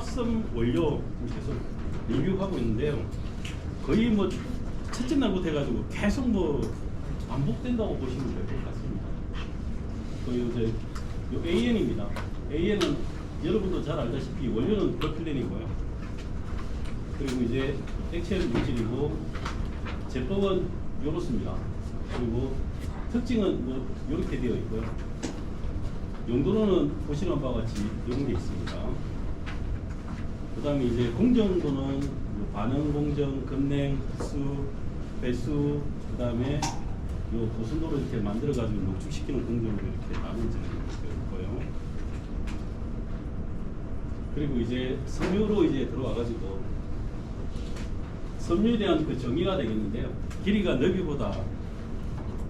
합성 원료 계속 리뷰하고 있는데요. 거의 뭐 첫째 날부터 해가지고 계속 뭐 반복된다고 보시면 될 것 같습니다. 그 이제 요 AN입니다. AN은 여러분도 잘 알다시피 원료는 프로필렌이고요. 그리고 이제 액체 물질이고 제법은 이렇습니다. 그리고 특징은 뭐 이렇게 되어 있고요. 용도로는 보시는 바와 같이 이런 게 있습니다. 그 다음에 이제 공정도는 반응 공정, 급냉, 흡수, 배수, 그 다음에 요 고순도를 이렇게 만들어가지고 녹축시키는 공정으로 이렇게 나눠져 있고요. 그리고 이제 섬유로 이제 들어와가지고 섬유에 대한 그 정의가 되겠는데요. 길이가 너비보다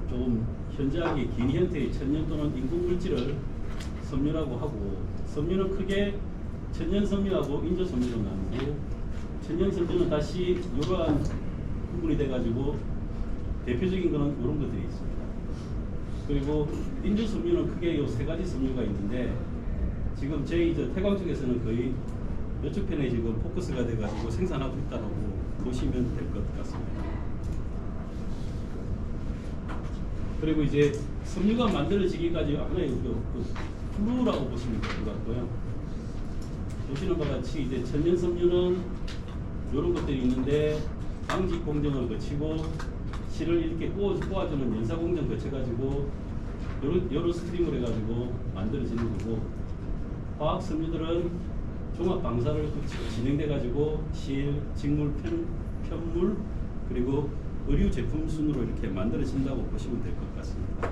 좀 현저하게 긴 형태의 천연 또는 인공 물질을 섬유라고 하고, 섬유는 크게 천연 섬유하고 인조 섬유로 나누고, 천연 섬유는 다시 이러한 부분이 돼가지고 대표적인 거는 이런 것들이 있습니다. 그리고 인조 섬유는 크게 이 세 가지 섬유가 있는데, 지금 저희 태광 쪽에서는 거의 이쪽 편에 지금 포커스가 돼가지고 생산하고 있다고 보시면 될 것 같습니다. 그리고 이제 섬유가 만들어지기까지 하나의 플루라고 보시면 될 것 같고요. 보시는 바와 같이 이제 천연 섬유는 이런 것들이 있는데, 방직 공정을 거치고 실을 이렇게 꼬아주는 연사 공정 거쳐가지고 요런 스트림을 해가지고 만들어지는 거고, 화학 섬유들은 종합 방사를 진행돼가지고 실, 직물, 편물, 그리고 의류 제품 순으로 이렇게 만들어진다고 보시면 될 것 같습니다.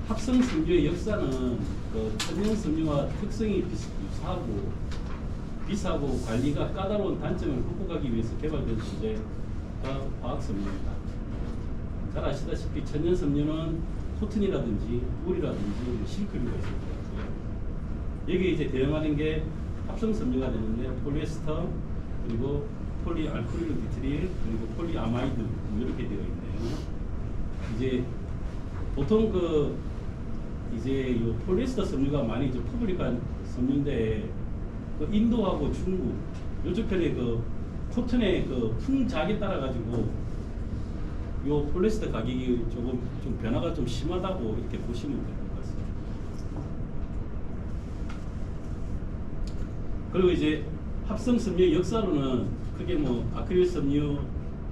합성 섬유의 역사는 천연 섬유와 특성이 유사하고 비싸고 관리가 까다로운 단점을 극복하기 위해서 개발된 소재가 화학 섬유입니다. 잘 아시다시피 천연 섬유는 코튼이라든지 울이라든지 실크류가 있을 것 같고요. 여기에 이제 대응하는 게 합성 섬유가 되는데, 폴리에스터, 그리고 폴리알크릴 디트릴, 그리고 폴리아마이드 이렇게 되어 있네요. 이제 보통 이제 요 폴리에스터 섬유가 많이 이제 퍼블릭한 섬유인데, 인도하고 중국 요쪽 편에 코튼의 풍작에 따라 가지고 요 폴리에스터 가격이 좀 변화가 좀 심하다고 이렇게 보시면 될 것 같습니다. 그리고 이제 합성 섬유의 역사로는 크게 뭐 아크릴 섬유,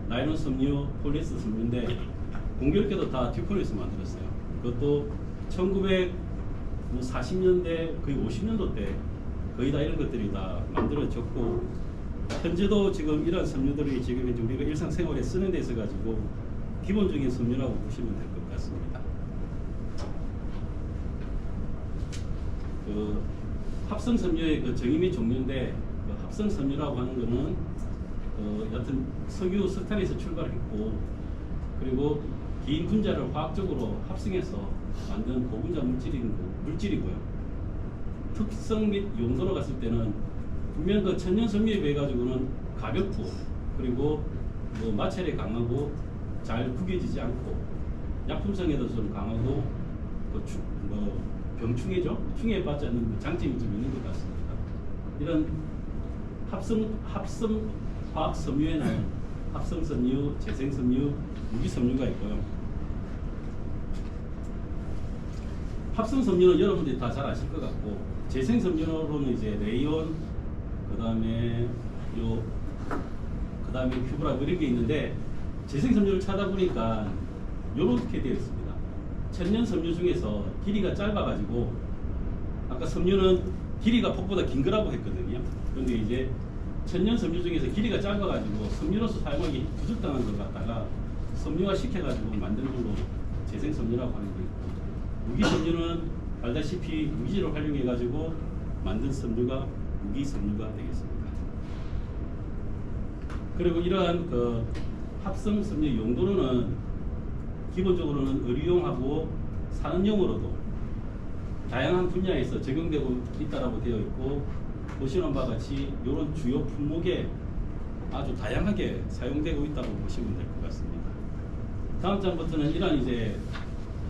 나일론 섬유, 폴리에스터 섬유인데 공교롭게도 다 듀폰에서 만들었어요. 그것도 1940년대 거의 50년도 때 거의 다 이런 것들이 다 만들어졌고, 현재도 지금 이러한 섬유들이 지금 이제 우리가 일상생활에 쓰는 데 있어 가지고 기본적인 섬유라고 보시면 될 것 같습니다. 합성 섬유의 정의 및 종류인데, 합성 섬유라고 하는 것은 여튼 석유, 석탄에서 출발했고, 그리고 긴 분자를 화학적으로 합성해서 만든 고분자 물질이고요. 특성 및 용도로 갔을 때는 분명 천연 섬유에 비해 가지고는 가볍고, 그리고 마찰에 강하고 잘 구겨지지 않고, 약품성에도 좀 강하고, 병충해죠? 충해받지 않는 장점이 좀 있는 것 같습니다. 이런 합성 화학 섬유에는 합성 섬유, 재생 섬유, 무기 섬유가 있고요. 합성 섬유는 여러분들이 다 잘 아실 것 같고, 재생 섬유로는 이제 레이온, 그다음에 큐브라 이런 게 있는데, 재생 섬유를 찾아보니까 이렇게 되어 있습니다. 천연 섬유 중에서 길이가 짧아가지고, 아까 섬유는 길이가 폭보다 긴 거라고 했거든요. 그런데 이제 천연 섬유 중에서 길이가 짧아가지고 섬유로서 사용하기 부적당한 걸 갖다가 섬유화 시켜가지고 만드는 걸로 재생 섬유라고 하는 게 있고, 무기 섬유는 알다시피 무기질을 활용해가지고 만든 섬유가 무기 섬유가 되겠습니다. 그리고 이러한 합성 섬유 용도로는 기본적으로는 의료용하고 산업용으로도 다양한 분야에서 적용되고 있다라고 되어 있고, 보시는 바와 같이 이런 주요 품목에 아주 다양하게 사용되고 있다고 보시면 될 것 같습니다. 다음 장부터는 이러한 이제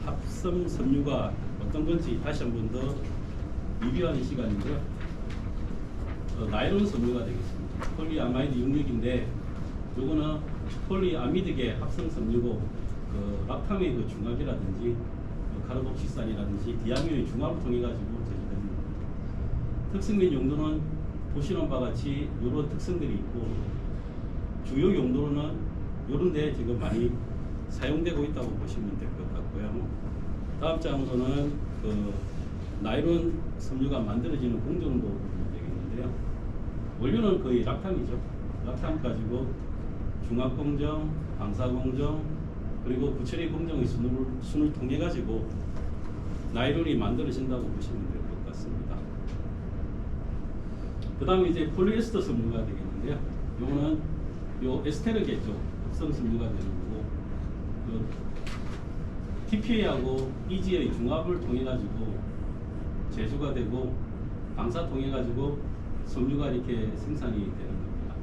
합성 섬유가 어떤 건지 다시 한 번 더 리뷰하는 시간인데요. 나일론 섬유가 되겠습니다. 폴리아마이드 66인데 요거는 폴리아미드계 합성 섬유고 그 락탐의 그 중합이라든지 카르복시산이라든지 디아민의 중합을 통해 가지고 제조됩니다. 특성 및 용도는 보시는 바와 같이 이런 특성들이 있고 주요 용도로는 이런 데 지금 많이 사용되고 있다고 보시면 될 것 같고요. 다음 장으로는 그 나일론 섬유가 만들어지는 공정도 보면 되겠는데요. 원료는 거의 락탐이죠. 락탐 가지고 중합 공정, 방사 공정, 그리고 부처리 공정의 순을 통해 가지고 나일론이 만들어진다고 보시면 될 것 같습니다. 그 다음에 이제 폴리에스터 섬유가 되겠는데요. 요거는 요 에스테르계 쪽 합성 섬유가 되는 거고, 요 TPA하고 EG의 중합을 통해 가지고 제조가 되고 방사 통해 가지고 섬유가 이렇게 생산이 되는 겁니다.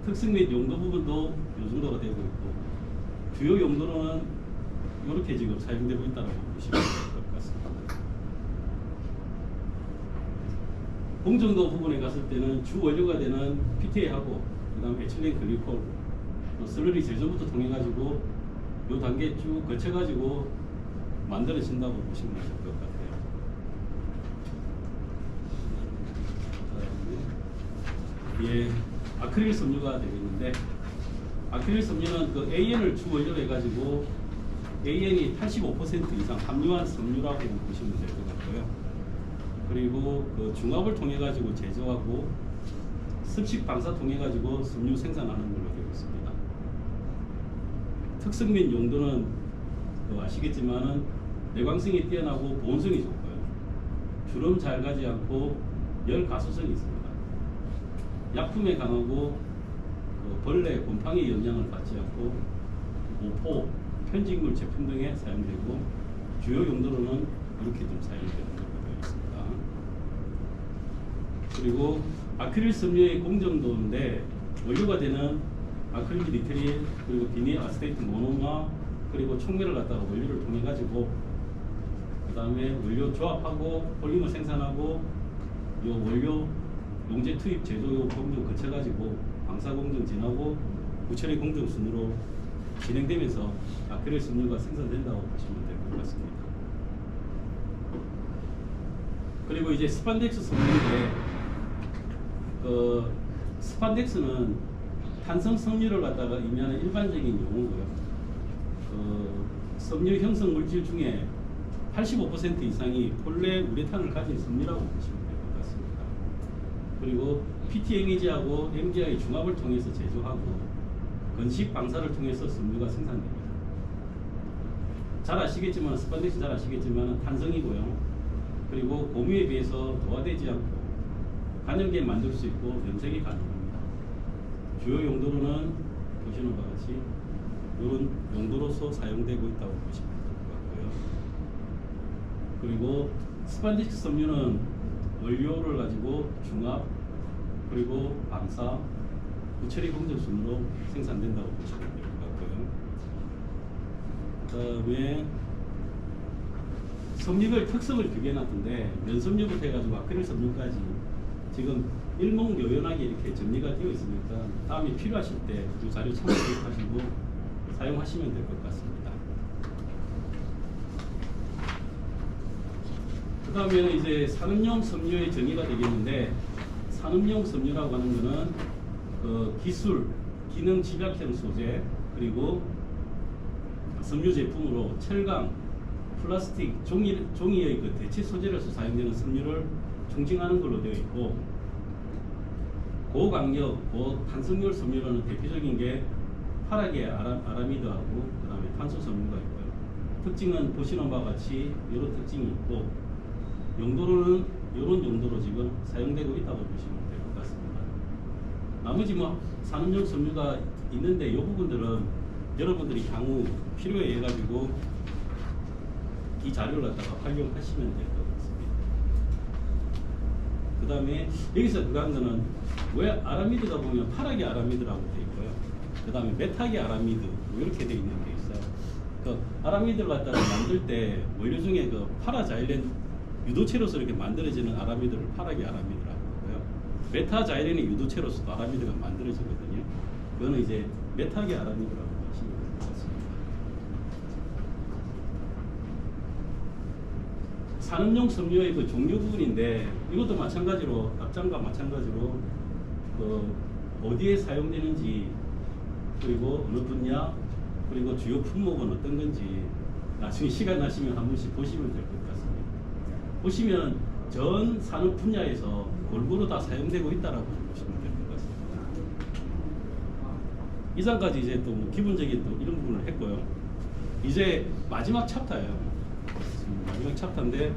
특성 및 용도 부분도 요 정도가 되고 있고, 주요 용도로는 이렇게 지금 사용되고 있다고 보시면 될 것 같습니다. 공정도 부분에 갔을 때는 주 원료가 되는 PTA하고 그다음 에틸렌 글리콜, 슬러리 제조부터 통해 가지고 요 단계 쭉 거쳐 가지고 만들어진다고 보시면 될 것 같아요. 예, 아크릴 섬유가 되겠는데, 아크릴 섬유는 그 AN을 주 원료로 해가지고 AN이 85% 이상 함유한 섬유라고 보시면 될 것 같고요. 그리고 그 중합을 통해 가지고 제조하고 습식 방사 통해 가지고 섬유 생산하는 걸로 되어 있습니다. 특성 및 용도는 아시겠지만은 내광성이 뛰어나고 보온성이 좋고요. 주름 잘 가지 않고 열 가소성이 있습니다. 약품에 강하고 벌레, 곰팡이 영향을 받지 않고 모포, 편직물 제품 등에 사용되고 주요 용도로는 이렇게 좀 사용되는 걸로 되어 있습니다. 그리고 아크릴 섬유의 공정도인데 원료가 되는 아크릴 리트릴, 그리고 비닐 아세테이트 모노마, 그리고 촉매를 갖다가 원료를 통해 가지고 그 다음에 원료 조합하고 폴리머 생산하고 이 원료 용제 투입 제조 공정 거쳐 가지고 방사 공정 지나고 부처리 공정 순으로 진행되면서 아크릴 섬유가 생산된다고 보시면 될 것 같습니다. 그리고 이제 스판덱스 섬유인데, 스판덱스는 탄성 섬유를 갖다가 의미하는 일반적인 용어고요. 섬유 형성 물질 중에 85% 이상이 폴레우레탄을 가진 섬유라고 보시면 될 것 같습니다. 그리고 PTMEG하고 MGI 중합을 통해서 제조하고 건식 방사를 통해서 섬유가 생산됩니다. 잘 아시겠지만 스판덱스 잘 아시겠지만 탄성이고요. 그리고 고무에 비해서 노화되지 않고 간염계 만들 수 있고 염색이 가능합니다. 주요 용도로는 보시는 바와 같이 이런 용도로서 사용되고 있다고 보시면 될 것 같고요. 그리고 스판덱스 섬유는 원료를 가지고 중합, 그리고 방사, 부처리 공정 순으로 생산된다고 보시면 될 것 같고요. 그 다음에 섬유별 특성을 비교해놨던데, 면섬유부터 해가지고 아크릴 섬유까지 지금 일목요연하게 이렇게 정리가 되어 있으니까 다음에 필요하실 때 이 자료 참고하시고 사용하시면 될 것 같습니다. 그 다음에는 이제 산업용 섬유의 정의가 되겠는데, 산업용 섬유라고 하는 것은 그 기술, 기능 집약형 소재, 그리고 섬유 제품으로 철강, 플라스틱, 종이의 그 대체 소재로서 사용되는 섬유를 총칭하는 걸로 되어 있고, 고강력, 고탄성열 섬유라는 대표적인 게 파라게 아라미드하고 그 다음에 탄소 섬유가 있고요. 특징은 보시는 바와 같이 이런 특징이 있고, 용도로는 이런 용도로 지금 사용되고 있다고 보시면 될 것 같습니다. 나머지 뭐 산업용 섬유가 있는데 이 부분들은 여러분들이 향후 필요에 해가지고 이 자료를 갖다가 활용하시면 될 것 같습니다. 그 다음에 여기서 그거 한 거는 왜 아라미드가 보면 파라게 아라미드라고 되어 있고요. 그 다음에 메타게 아라미드 이렇게 되어 있는 게 있어요. 그 아라미드를 갖다가 만들 때 원료 중에 그 파라자일렌 유도체로서 이렇게 만들어지는 아라미드를 파라기 아라미드라고 하고요. 메타자이렌이 유도체로서도 아라미드가 만들어지거든요. 그거는 이제 메타기 아라미드라고 하시면 될 것 같습니다. 산업용 섬유의 그 종류 부분인데 이것도 마찬가지로 앞장과 마찬가지로 그 어디에 사용되는지 그리고 어느 분야 그리고 주요 품목은 어떤 건지 나중에 시간 나시면 한 번씩 보시면 될 것 같습니다. 보시면 전 산업 분야에서 골고루 다 사용되고 있다라고 보시면 될 것 같습니다. 이상까지 이제 또 기본적인 또 이런 부분을 했고요. 이제 마지막 챕터예요. 마지막 챕터인데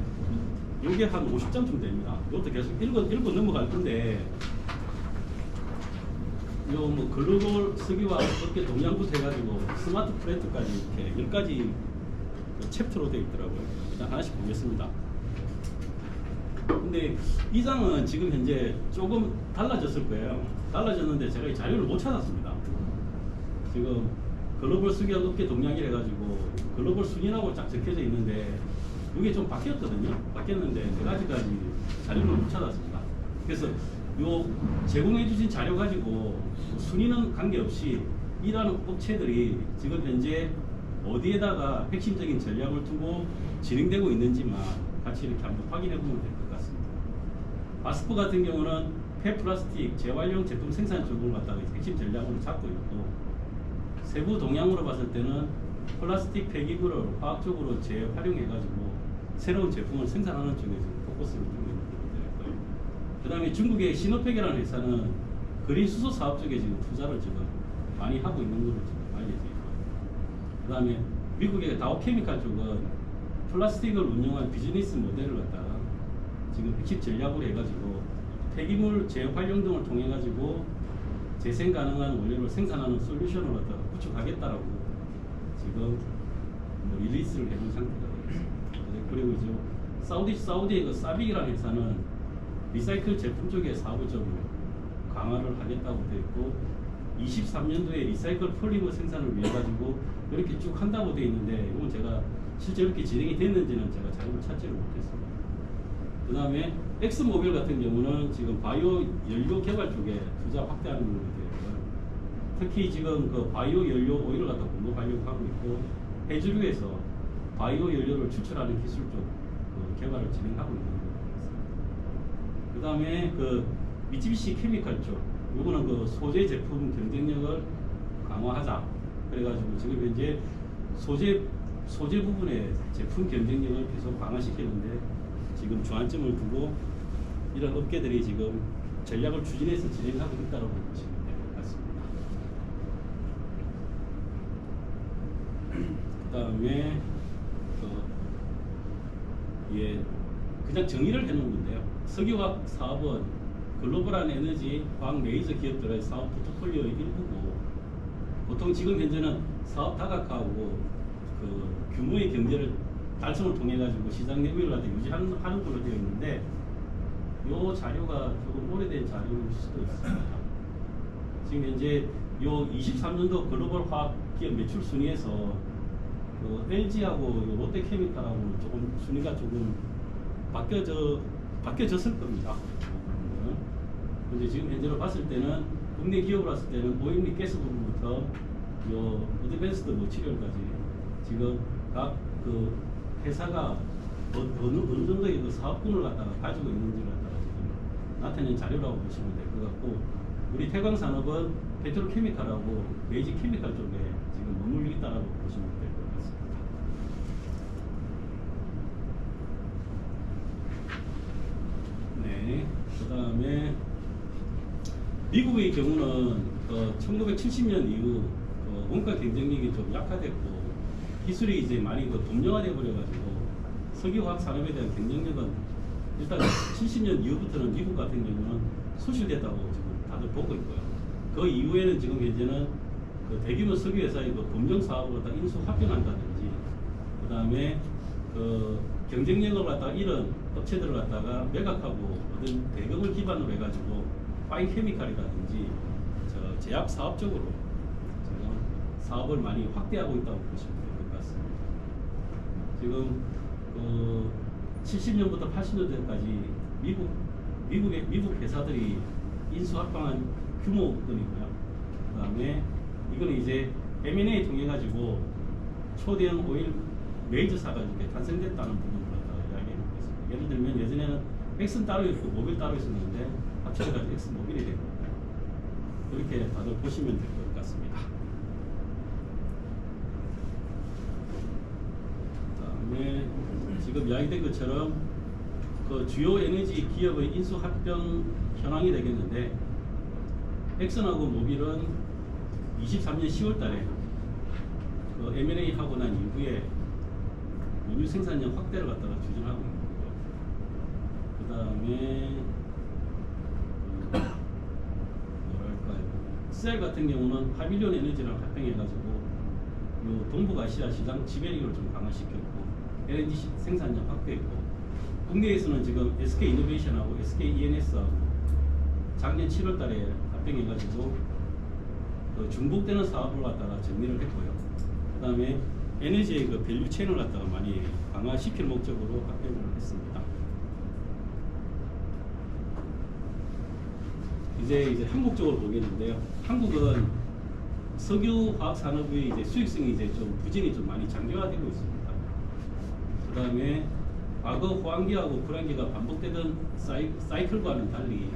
이게 한 50장쯤 됩니다. 이것도 계속 읽어 넘어갈 건데 요 뭐 글로벌 석유화 업계 동향부터 해가지고 스마트 플랜트까지 이렇게 10가지 그 챕터로 되어 있더라고요. 일단 하나씩 보겠습니다. 근데 이 장은 지금 현재 조금 달라졌을 거예요. 달라졌는데 제가 이 자료를 못 찾았습니다. 지금 글로벌 석유화 업계 동향이라 해가지고 글로벌 순위라고 쫙 적혀져 있는데 이게 좀 바뀌었거든요. 바뀌었는데 제가 아직까지 자료를 못 찾았습니다. 그래서 요 제공해 주신 자료 가지고 순위는 관계없이 일하는 업체들이 지금 현재 어디에다가 핵심적인 전략을 두고 진행되고 있는지만 같이 이렇게 한번 확인해 보면 될 것 같습니다. 바스프 같은 경우는 폐플라스틱 재활용 제품 생산 쪽을 갖다가 핵심 전략으로 잡고 있고, 세부 동향으로 봤을 때는 플라스틱 폐기물을 화학적으로 재활용해 가지고 새로운 제품을 생산하는 쪽에 지금 포커스를 두고 있는 부분들이고요. 그 다음에 중국의 시노팩이라는 회사는 그린 수소 사업 쪽에 지금 투자를 지금 많이 하고 있는 걸로 지금 알려져 있고, 그 다음에 미국의 다오케미칼 쪽은 플라스틱을 운영한 비즈니스 모델을 갖다가 지금 핵심 전략으로 해가지고 폐기물 재활용 등을 통해 가지고 재생 가능한 원료를 생산하는 솔루션을 갖다가 구축하겠다라고 지금 뭐 릴리스를 해본 상태라고 있습니다. 그리고 이제 사우디의 그 사빅이라는 회사는 리사이클 제품 쪽의 사업을 좀 강화를 하겠다고 되어 있고, 23년도에 리사이클 폴리머 생산을 위해 가지고 이렇게 쭉 한다고 되어 있는데, 이건 제가 실제 이렇게 진행이 됐는지는 제가 자료를 찾지를 못했습니다. 그 다음에 엑스모빌 같은 경우는 지금 바이오 연료 개발 쪽에 투자 확대하는 걸로 되어 있고요. 특히 지금 그 바이오 연료 오일을 갖다 공급하려고 하고 있고, 해주류에서 바이오 연료를 추출하는 기술 쪽 그 개발을 진행하고 있는 걸로 되어 있습니다. 그 다음에 그 미쓰비시 케미칼 쪽, 요거는 그 소재 제품 경쟁력을 강화하자. 그래가지고 지금 현재 소재 부분의 제품 경쟁력을 계속 강화시키는데 지금 주안점을 두고 이런 업계들이 지금 전략을 추진해서 진행하고 있다고 보시면 될 것 같습니다. 그 다음에 그냥 정의를 해놓은 건데요. 석유화학 사업은 글로벌한 에너지, 화학 메이저 기업들의 사업 포트폴리오의 일부고, 보통 지금 현재는 사업 다각화하고 그 규모의 경제를 달성을 통해 가지고 시장 내부를 갖다 유지하는 걸로 되어 있는데, 이 자료가 조금 오래된 자료일 수도 있습니다. 지금 현재 요 23년도 글로벌 화학 기업 매출 순위에서 그 LG하고 롯데케미칼하고는 조금 순위가 조금 바뀌어졌을 겁니다. 근데 지금 현재로 봤을 때는 국내 기업으로 봤을 때는 오일 및 가스 부분부터 요 어드밴스드 머티리얼까지 지금 각 그 회사가 어느 정도의 그 사업군을 갖다가 가지고 있는지를 갖다가 지금 나타낸 자료라고 보시면 될 것 같고, 우리 태광산업은 페트로케미칼하고 베이지 케미칼 쪽에 지금 머물러 있다라고 보시면 될 것 같습니다. 네, 그 다음에 미국의 경우는 1970년 이후 원가 경쟁력이 좀 약화됐고 기술이 이제 많이 범용화돼 버려가지고 석유화학 산업에 대한 경쟁력은 일단 70년 이후부터는 미국 같은 경우는 소실됐다고 지금 다들 보고 있고요. 그 이후에는 지금 현재는 그 대규모 석유 회사의 그 범용 사업을 갖다 인수 합병한다든지, 그 다음에 그 경쟁력을 갖다가 이런 업체들을 갖다가 매각하고 어떤 대금을 기반으로 해가지고 파인 케미칼이라든지 제약 사업 쪽으로 지금 사업을 많이 확대하고 있다고 보시면 될 것 같습니다. 지금 그 70년부터 80년대까지 미국 회사들이 인수합병한 규모들이고요. 그다음에 이거는 이제 M&A 통해 가지고 초대형 오일 메이저사가 이렇게 탄생됐다는 부분을 갖다가 이야기해 보겠습니다. 예를 들면 예전에는 엑슨 따로 있고 모빌 따로 있었는데 합쳐져가지고 엑슨 모빌이 된 겁니다. 이렇게 다들 보시면 될 것 같습니다. 그다음에 지금 이야기된 것처럼 그 주요 에너지 기업의 인수 합병 현황이 되겠는데, 엑슨하고 모빌은 23년 10월달에 그 M&A 하고 난 이후에 원유 생산량 확대를 갖다가 추진하고 있는 거고요. 그 다음에 뭐랄까요, 셀 같은 경우는 파빌리온 에너지랑 합병해가지고 요 동북아시아 시장 지배력을 좀 강화시켰고 LNG 생산량 확대했고, 국내에서는 지금 SK 이노베이션하고 SK E&S 작년 7월달에 합병해가지고 그 중복되는 사업을 갖다가 정리를 했고요. 그 다음에 에너지의 그 밸류 체인을 갖다가 많이 강화시킬 목적으로 합병을 했습니다. 이제 한국 쪽으로 보겠는데요. 한국은 석유 화학 산업의 이제 수익성이 이제 좀 부진이 좀 많이 장기화되고 있습니다. 그 다음에 과거 호황기하고 불황기가 반복되던 사이클과는 달리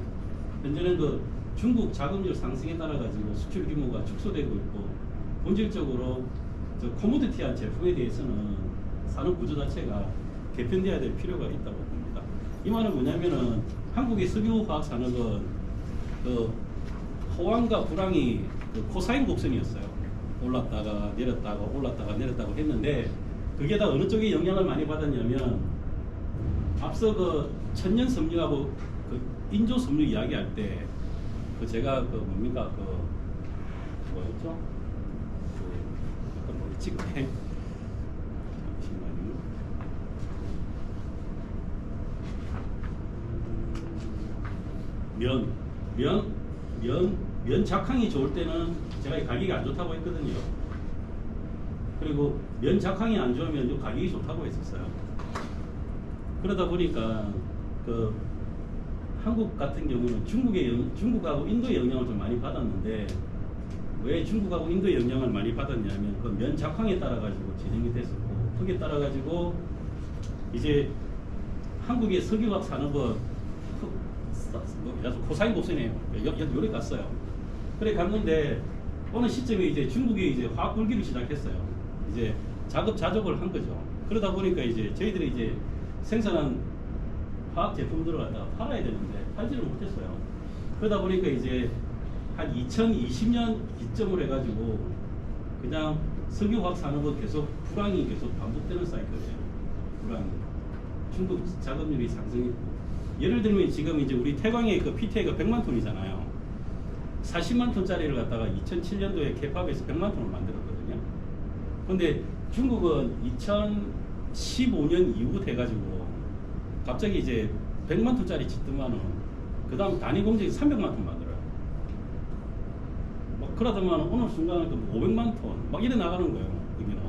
현재는 그 중국 자금률 상승에 따라 가지고 수출 규모가 축소되고 있고, 본질적으로 저 코모디티한 제품에 대해서는 산업 구조 자체가 개편돼야 될 필요가 있다고 봅니다. 이 말은 뭐냐면은 한국의 석유화학 산업은 그 호황과 불황이 그 코사인 곡선이었어요. 올랐다가 내렸다가 올랐다가 내렸다가 했는데, 그게 다 어느 쪽에 영향을 많이 받았냐면, 앞서 그 천년 섬유하고 그 인조 섬유 이야기할 때 그 제가 그 뭡니까 그 뭐였죠? 그 약간 뭐였지 그게? 잠시만요. 면 작황이 좋을 때는 제가 가격이 안 좋다고 했거든요. 그리고 면 작황이 안 좋으면 가격이 좋다고 했었어요. 그러다 보니까 그 한국 같은 경우는 중국하고 인도의 영향을 좀 많이 받았는데, 왜 중국하고 인도의 영향을 많이 받았냐면 그 면 작황에 따라 가지고 진행이 됐었고, 거기에 따라 가지고 이제 한국의 석유화학 산업은 코사인 곡선이에요. 요래 갔어요. 그래 갔는데 어느 시점에 이제 중국이 이제 화학 굴기를 시작했어요. 이제 자급자족을 한 거죠. 그러다 보니까 이제 저희들이 이제 생산한 화학 제품들을 갖다가 팔아야 되는데 팔지를 못했어요. 그러다 보니까 이제 한 2020년 기점으로 해가지고 그냥 석유화학 산업은 계속 불황이 계속 반복되는 사이클이에요. 불황이. 중국 자금률이 상승했고, 예를 들면 지금 이제 우리 태광의 그 PTA가 100만 톤이잖아요. 40만 톤짜리를 갖다가 2007년도에 캡합에서 100만 톤을 만들었거든요. 근데 중국은 2015년 이후 돼가지고 갑자기 이제 100만 톤짜리 짓더만은 그 다음 단위 공정이 300만 톤 만들어요. 막 그러더만 어느 순간에 또 500만 톤 막 이래 나가는 거예요. 여기는.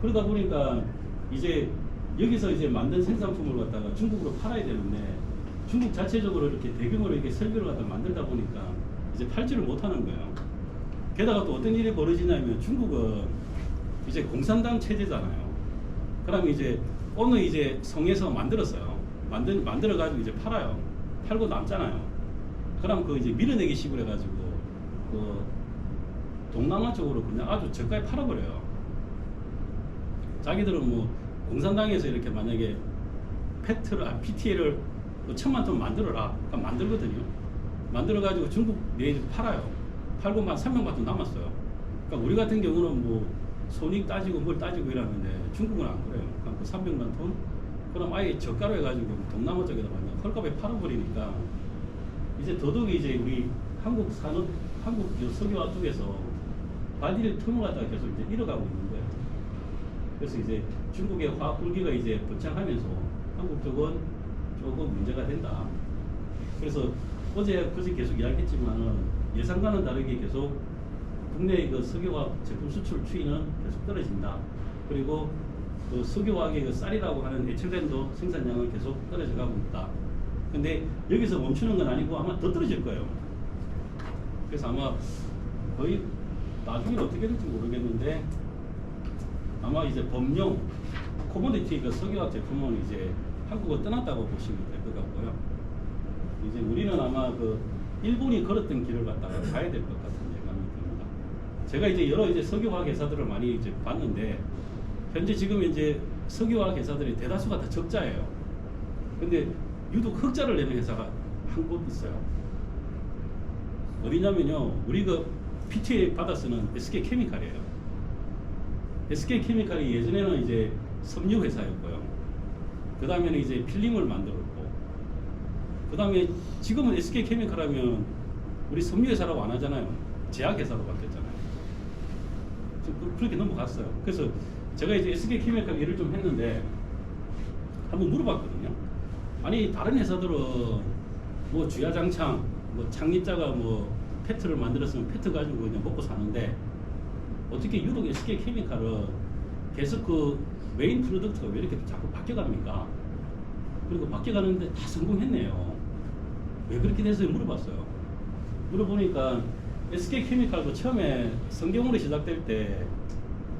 그러다 보니까 이제 여기서 이제 만든 생산품을 갖다가 중국으로 팔아야 되는데, 중국 자체적으로 이렇게 대규모로 이렇게 설비를 갖다 만들다 보니까 이제 팔지를 못하는 거예요. 게다가 또 어떤 일이 벌어지냐면, 중국은 이제 공산당 체제잖아요. 그럼 이제 어느 이제 성에서 만들었어요. 만들어가지고 이제 팔아요. 팔고 남잖아요. 그럼 그 이제 밀어내기 식으로 해가지고 그 동남아 쪽으로 그냥 아주 저가에 팔아버려요. 자기들은 뭐 공산당에서 이렇게 만약에 PTA를 1000만 톤 만들어라. 그럼 만들거든요. 만들어가지고 중국 내에 팔아요. 팔고만 300만 톤 남았어요. 그러니까 우리 같은 경우는 뭐 손익 따지고 뭘 따지고 이러는데, 중국은 안 그래요. 그럼 그 300만 톤? 그럼 아예 저가로 해가지고 동남아 쪽에다 그냥 헐값에 팔아버리니까, 이제 더더욱이 이제 우리 한국 석유화 쪽에서 바디를 틈을 갖다가 계속 이제 잃어가고 있는 거예요. 그래서 이제 중국의 화학 굴기가 이제 번창하면서 한국 쪽은 조금 문제가 된다. 그래서 어제 계속 이야기했지만은 예상과는 다르게 계속 국내의 그 석유화학 제품 수출 추이는 계속 떨어진다. 그리고 그 그 석유화학의 그 쌀이라고 하는 에틸렌도 생산량은 계속 떨어져 가고 있다. 근데 여기서 멈추는 건 아니고 아마 더 떨어질 거예요. 그래서 아마 거의 나중에 어떻게 될지 모르겠는데 아마 이제 범용 코모디티 그 석유화학 제품은 이제 한국을 떠났다고 보시면 될 것 같고요. 이제 우리는 아마 그 일본이 걸었던 길을 갖다가 가야 될 것 같은 예감이 듭니다. 제가 이제 여러 이제 석유화학 회사들을 많이 이제 봤는데 현재 지금 이제 석유화학 회사들이 대다수가 다 적자예요. 근데 유독 흑자를 내는 회사가 한 곳 있어요. 어디냐면요, 우리 그 PTA 받아 쓰는 SK케미칼이에요. SK케미칼이 예전에는 이제 섬유 회사였고요. 그 다음에는 이제 필름을 만들었고, 그 다음에 지금은 SK케미칼 하면 우리 섬유 회사라고 안 하잖아요. 제약 회사로 바뀌었잖아요. 그렇게 넘어갔어요. 그래서 제가 이제 SK케미칼 일을 좀 했는데 한번 물어봤거든요. 아니 다른 회사들은 뭐 주야장창, 뭐 창립자가 뭐 페트를 만들었으면 페트 가지고 그냥 먹고 사는데 어떻게 유독 SK케미칼은 계속 그 메인 프로덕트가 왜 이렇게 자꾸 바뀌어갑니까? 그리고 바뀌어가는데 다 성공했네요. 왜 그렇게 됐어요? 물어봤어요. 물어보니까 SK케미칼도 처음에 성경으로 시작될 때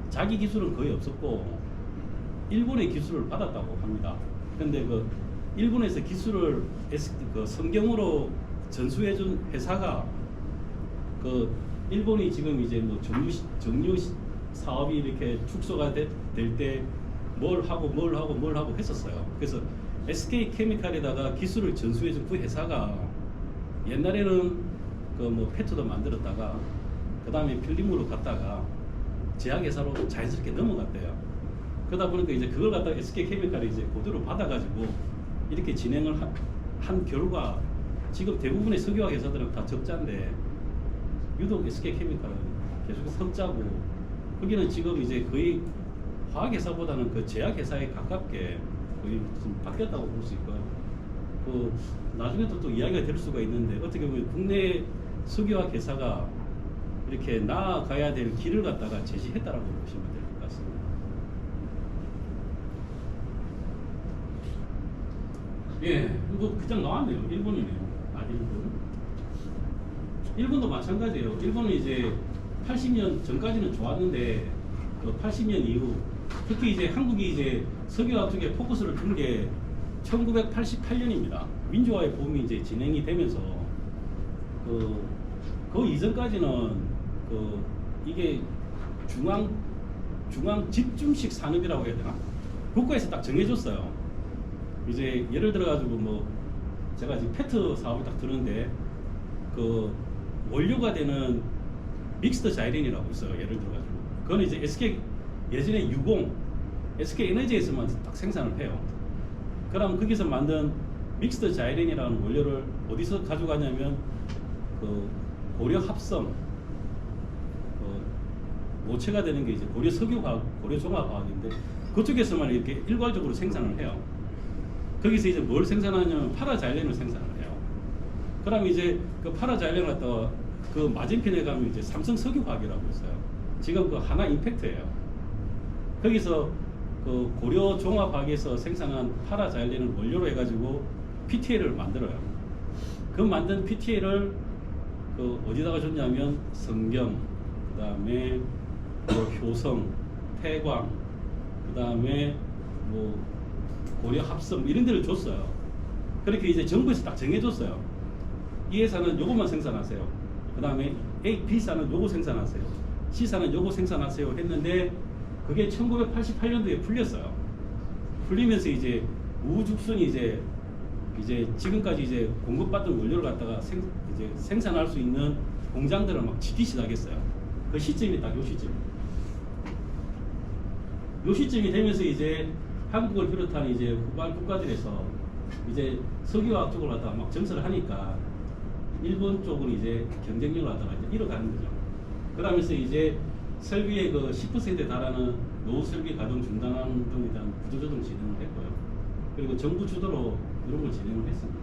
자기 기술은 거의 없었고 일본의 기술을 받았다고 합니다. 근데 그 일본에서 기술을 그 성경으로 전수해준 회사가 그 일본이 지금 이제 뭐 정유 사업이 이렇게 축소가 될 때 뭘 하고 했었어요. 그래서 SK케미칼에다가 기술을 전수해준 그 회사가 옛날에는 그 뭐 페트도 만들었다가 그 다음에 필름으로 갔다가 제약회사로 자연스럽게 넘어갔대요. 그러다 보니까 이제 그걸 갖다가 SK케미칼이 이제 그대로 받아가지고 이렇게 진행을 한 결과 지금 대부분의 석유화학 회사들은 다 적자인데 유독 SK케미칼은 계속 흑자고 거기는 지금 이제 거의 화학회사보다는 그 제약회사에 가깝게 거의 좀 바뀌었다고 볼 수 있고요. 그 나중에 또 이야기가 될 수가 있는데 어떻게 보면 국내 석유화학 회사가 이렇게 나아가야 될 길을 갖다가 제시했다라고 보시면 될 것 같습니다. 예, 이거 그냥 나왔네요. 일본이네요. 일본. 일본도 마찬가지예요. 일본은 이제 80년 전까지는 좋았는데 그 80년 이후 특히 이제 한국이 이제 석유화학 쪽에 포커스를 둔 게 1988년입니다. 민주화의 봄이 이제 진행이 되면서 그 이전까지는 이게 중앙 집중식 산업이라고 해야 되나? 국가에서 딱 정해줬어요. 이제 예를 들어가지고 뭐 제가 지금 페트 사업을 딱 드는데 그 원료가 되는 믹스드 자이렌이라고 있어요. 예를 들어가지고 그건 이제 예전에 SK에너지에서만 딱 생산을 해요. 그럼 거기서 만든 믹스드 자이렌이라는 원료를 어디서 가져가냐면 그 고려 합성 모체가 되는 게 이제 고려 석유화학, 고려 종합화학인데 그쪽에서만 이렇게 일괄적으로 생산을 해요. 거기서 이제 뭘 생산하냐면 파라자일렌을 생산을 해요. 그럼 이제 그 파라자일렌을 갖다가 그 맞은편에 가면 이제 삼성 석유화학이라고 있어요. 지금 그 하나 임팩트예요. 거기서 그 고려 종합화학에서 생산한 파라자일렌을 원료로 해가지고 PTA를 만들어요. 그 만든 PTA를 그 어디다가 줬냐면 성경, 그 다음에 뭐 효성, 태광, 그 다음에 뭐 고려 합성 이런 데를 줬어요. 그렇게 이제 정부에서 딱 정해줬어요. 이 회사는 요것만 생산하세요. 그 다음에 B사는 요거 생산하세요. C사는 요거 생산하세요 했는데 그게 1988년도에 풀렸어요. 풀리면서 이제 우후죽순이 이제 지금까지 이제 공급받던 원료를 갖다가 이제 생산할 수 있는 공장들을 막 짓기 시작했어요. 그 시점이 딱 요 시점입니다. 요 시점이 되면서 이제 한국을 비롯한 이제 후발 국가들에서 이제 석유화학 쪽을 갖다가 막 정설을 하니까 일본 쪽은 이제 경쟁력을 갖다가 이제 잃어가는 거죠. 그러면서 이제 설비의 그 10%에 달하는 노후 설비 가동 중단하는 등에 대한 구조조정 진행을 했고요. 그리고 정부 주도로 이런 걸 진행을 했습니다.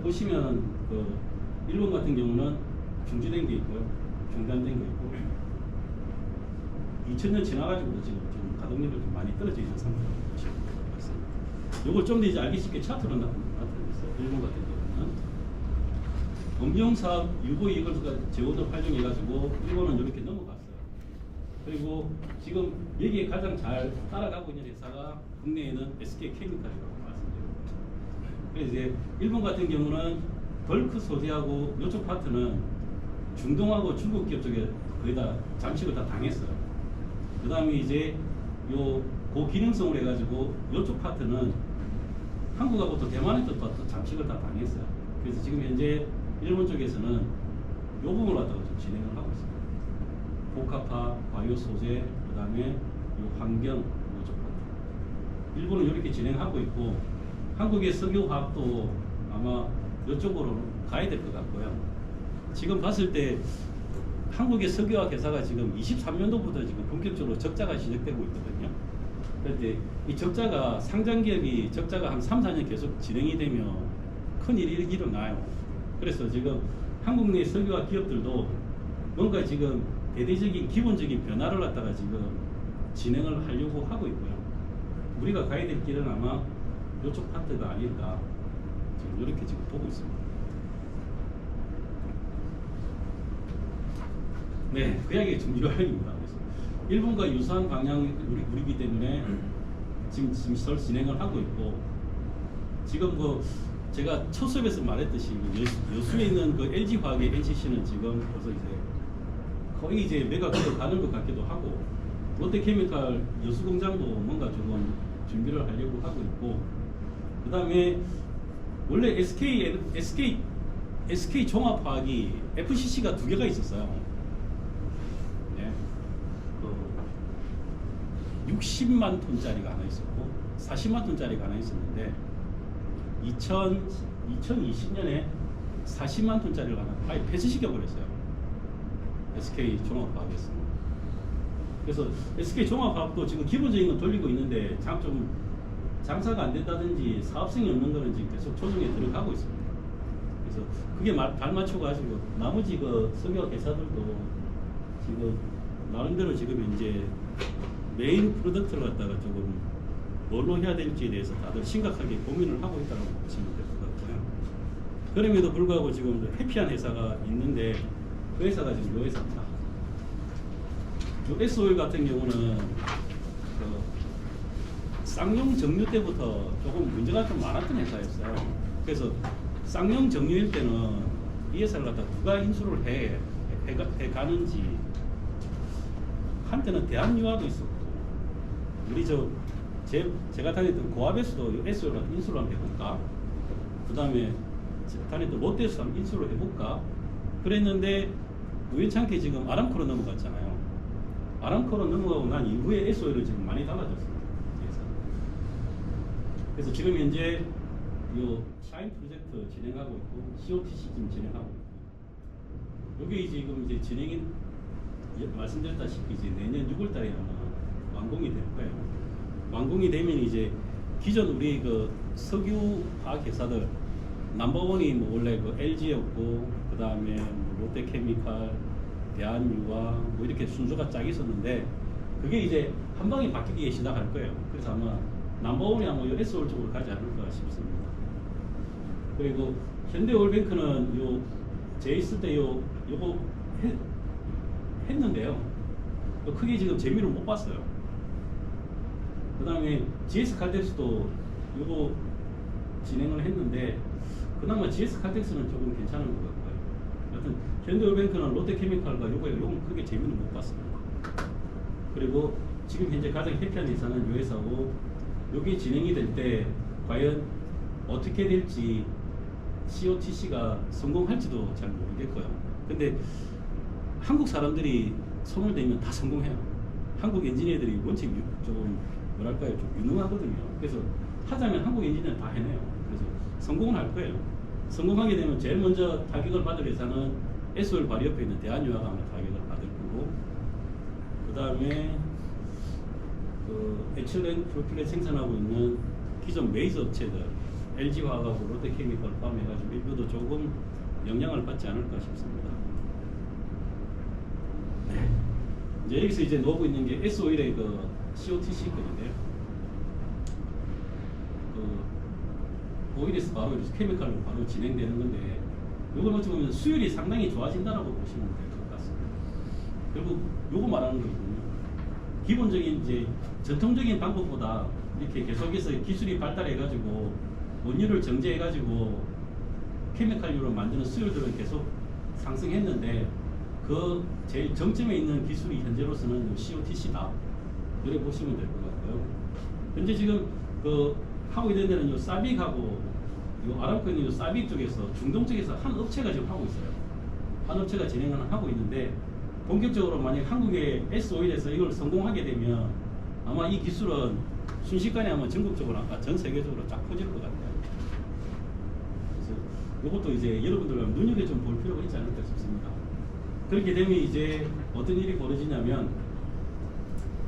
보시면 그 일본 같은 경우는 중지된 게 있고요, 중단된 게 있고 2000년 지나가지고도 지금 가동률이 좀 많이 떨어져 있는 상태라고 보시면 될 것 같습니다. 요걸 좀 더 이제 알기 쉽게 차트로 나타냈어요. 일본 같은 경우는 금융사업 유보 이익을 제도를 활용해가지고 일본은 이렇게 넘어갔어요. 그리고 지금 여기에 가장 잘 따라가고 있는 회사가 국내에는 SK케미칼이라고 말씀드립니다. 그래서 이제 일본 같은 경우는 벌크 소재하고 이쪽 파트는 중동하고 중국 기업 쪽에 거의 다 잠식을 다 당했어요. 그 다음에 이제 요 고기능성으로 해가지고 이쪽 파트는 한국하고 또 대만에도 또 잠식을 다 당했어요. 그래서 지금 현재 일본 쪽에서는 요 부분을 갖다가 좀 진행을 하고 있습니다. 복합화, 바이오 소재, 그 다음에 요 환경 요쪽 파트. 일본은 이렇게 진행하고 있고 한국의 석유화학도 아마 이쪽으로 가야 될 것 같고요. 지금 봤을 때 한국의 석유화학 회사가 지금 23년도부터 지금 본격적으로 적자가 시작되고 있거든요. 그런데 이 적자가 상장 기업이 적자가 한 3, 4년 계속 진행이 되면 큰 일이 일어나요. 그래서 지금 한국 내 석유화학 기업들도 뭔가 지금 대대적인 기본적인 변화를 갖다가 지금 진행을 하려고 하고 있고요. 우리가 가야 될 길은 아마 이쪽 파트가 아닐까 지금 이렇게 지금 보고 있습니다. 네, 그 이야기가 좀 요약입니다. 그래서 일본과 유사한 방향이 우리기 때문에 지금 서로 진행을 하고 있고 지금 그 제가 첫 수업에서 말했듯이 여수에 있는 그 LG화학의 NCC는 지금 벌써 이제 거의 이제 매각으로 가는 것 같기도 하고 롯데케미칼 여수 공장도 뭔가 조금 준비를 하려고 하고 있고 그 다음에 원래 SK 종합화학이 FCC가 2개가 있었어요. 네. 60만 톤짜리가 하나 있었고 40만 톤짜리가 하나 있었는데 2020년에 40만 톤짜리를 하나 아예 폐쇄시켜 버렸어요. SK 종합화학이었습니다. 그래서 SK 종합화학도 지금 기본적인 건 돌리고 있는데 좀 장사가 안 된다든지 사업성이 없는 거는 지금 계속 조정에 들어가고 있습니다. 그래서 그게 발 맞춰 가지고 나머지 그 석유화학 회사들도 지금 나름대로 지금 이제 메인 프로덕트를 갖다가 조금 뭘로 해야 될지에 대해서 다들 심각하게 고민을 하고 있다고 보시면 될 것 같고요. 그럼에도 불구하고 지금 해피한 회사가 있는데 그 회사가 지금 이 회사입니다. SO일 같은 경우는 그 쌍용 정유 때부터 조금 문제가 좀 많았던 회사였어요. 그래서 쌍용 정유일 때는 이 회사를 갖다 누가 인수를 해 가는지 한때는 대한유화도 있었고 우리 제가 다녔던 고압에서도 SO를 갖다 인수를 한번 해볼까? 그 다음에 다녔던 롯데에서 한번 인수를 해볼까? 그랬는데 우연찮게 지금 아람코로 넘어갔잖아요. 아람코로 넘어가고 난 이후에 SO일은 지금 많이 달라졌습니다. 그래서 지금 현재 이 샤인 프로젝트 진행하고 있고 COTC 지금 진행하고 있고 여기 지금 이제 진행이 말씀드렸다시피 이제 내년 6월달에 아마 완공이 될 거예요. 완공이 되면 이제 기존 우리 그 석유화학 회사들 넘버원이 뭐 원래 그 LG였고 그 다음에 뭐 롯데케미칼, 대한유화 뭐 이렇게 순서가 쫙 있었는데 그게 이제 한 방에 바뀌기 시작할 거예요. 그래서 아마 넘버원이 아마 SO일 쪽으로 가지 않을까 싶습니다. 그리고 현대오일뱅크는 제 있을 때 요거 했는데요. 크게 지금 재미를 못 봤어요. 그 다음에 GS칼텍스도 요거 진행을 했는데 그나마 GS칼텍스는 조금 괜찮은 것 같고요. 여튼 현대오일뱅크는 롯데케미칼과 요건 크게 재미는 못 봤습니다. 그리고 지금 현재 가장 해피한 회사는 요 회사고 여기 진행이 될 때 과연 어떻게 될지 COTC가 성공할지도 잘 모르겠고요. 근데 한국 사람들이 손을 대면 다 성공해요. 한국 엔지니어들이 원체 조금 뭐랄까요, 좀 유능하거든요. 그래서 하자면 한국 엔지니어는 다 해내요. 그래서 성공은 할 거예요. 성공하게 되면 제일 먼저 타격을 받을 회사는 SO일 바로 옆에 있는 대한유화가 아마 타격을 받을 거고, 그 다음에 에틸렌 프로필렌 생산하고 있는 기존 메이저 업체들 LG화학하고 롯데케미칼 포함해가지고 일부도 조금 영향을 받지 않을까 싶습니다. 네. 이제 여기서 이제 나오고 있는 게 SO일의 그 COTC 건인데요. 오일에서 바로 이렇게 케미칼로 바로 진행되는 건데, 요건 어찌 보면 수율이 상당히 좋아진다라고 보시면 될 것 같습니다. 결국 요거 말하는 거거든요. 기본적인 이제 전통적인 방법보다 이렇게 계속해서 기술이 발달해가지고 원유를 정제해가지고 케미칼류로 만드는 수율들은 계속 상승했는데, 그 제일 정점에 있는 기술이 현재로서는 COTC다. 이렇게 보시면 될 것 같고요. 현재 지금 그 하고 있는 데는 요 사빅하고 요 아람코는 요 사빅 쪽에서 중동 쪽에서 한 업체가 지금 하고 있어요. 한 업체가 진행을 하고 있는데, 본격적으로 만약 한국의 S-오일에서 이걸 성공하게 되면 아마 이 기술은 순식간에 아마 전국적으로 아까 전 세계적으로 쫙 퍼질 것 같아요. 그래서 이것도 이제 여러분들 눈여겨 좀 볼 필요가 있지 않을까 싶습니다. 그렇게 되면 이제 어떤 일이 벌어지냐면,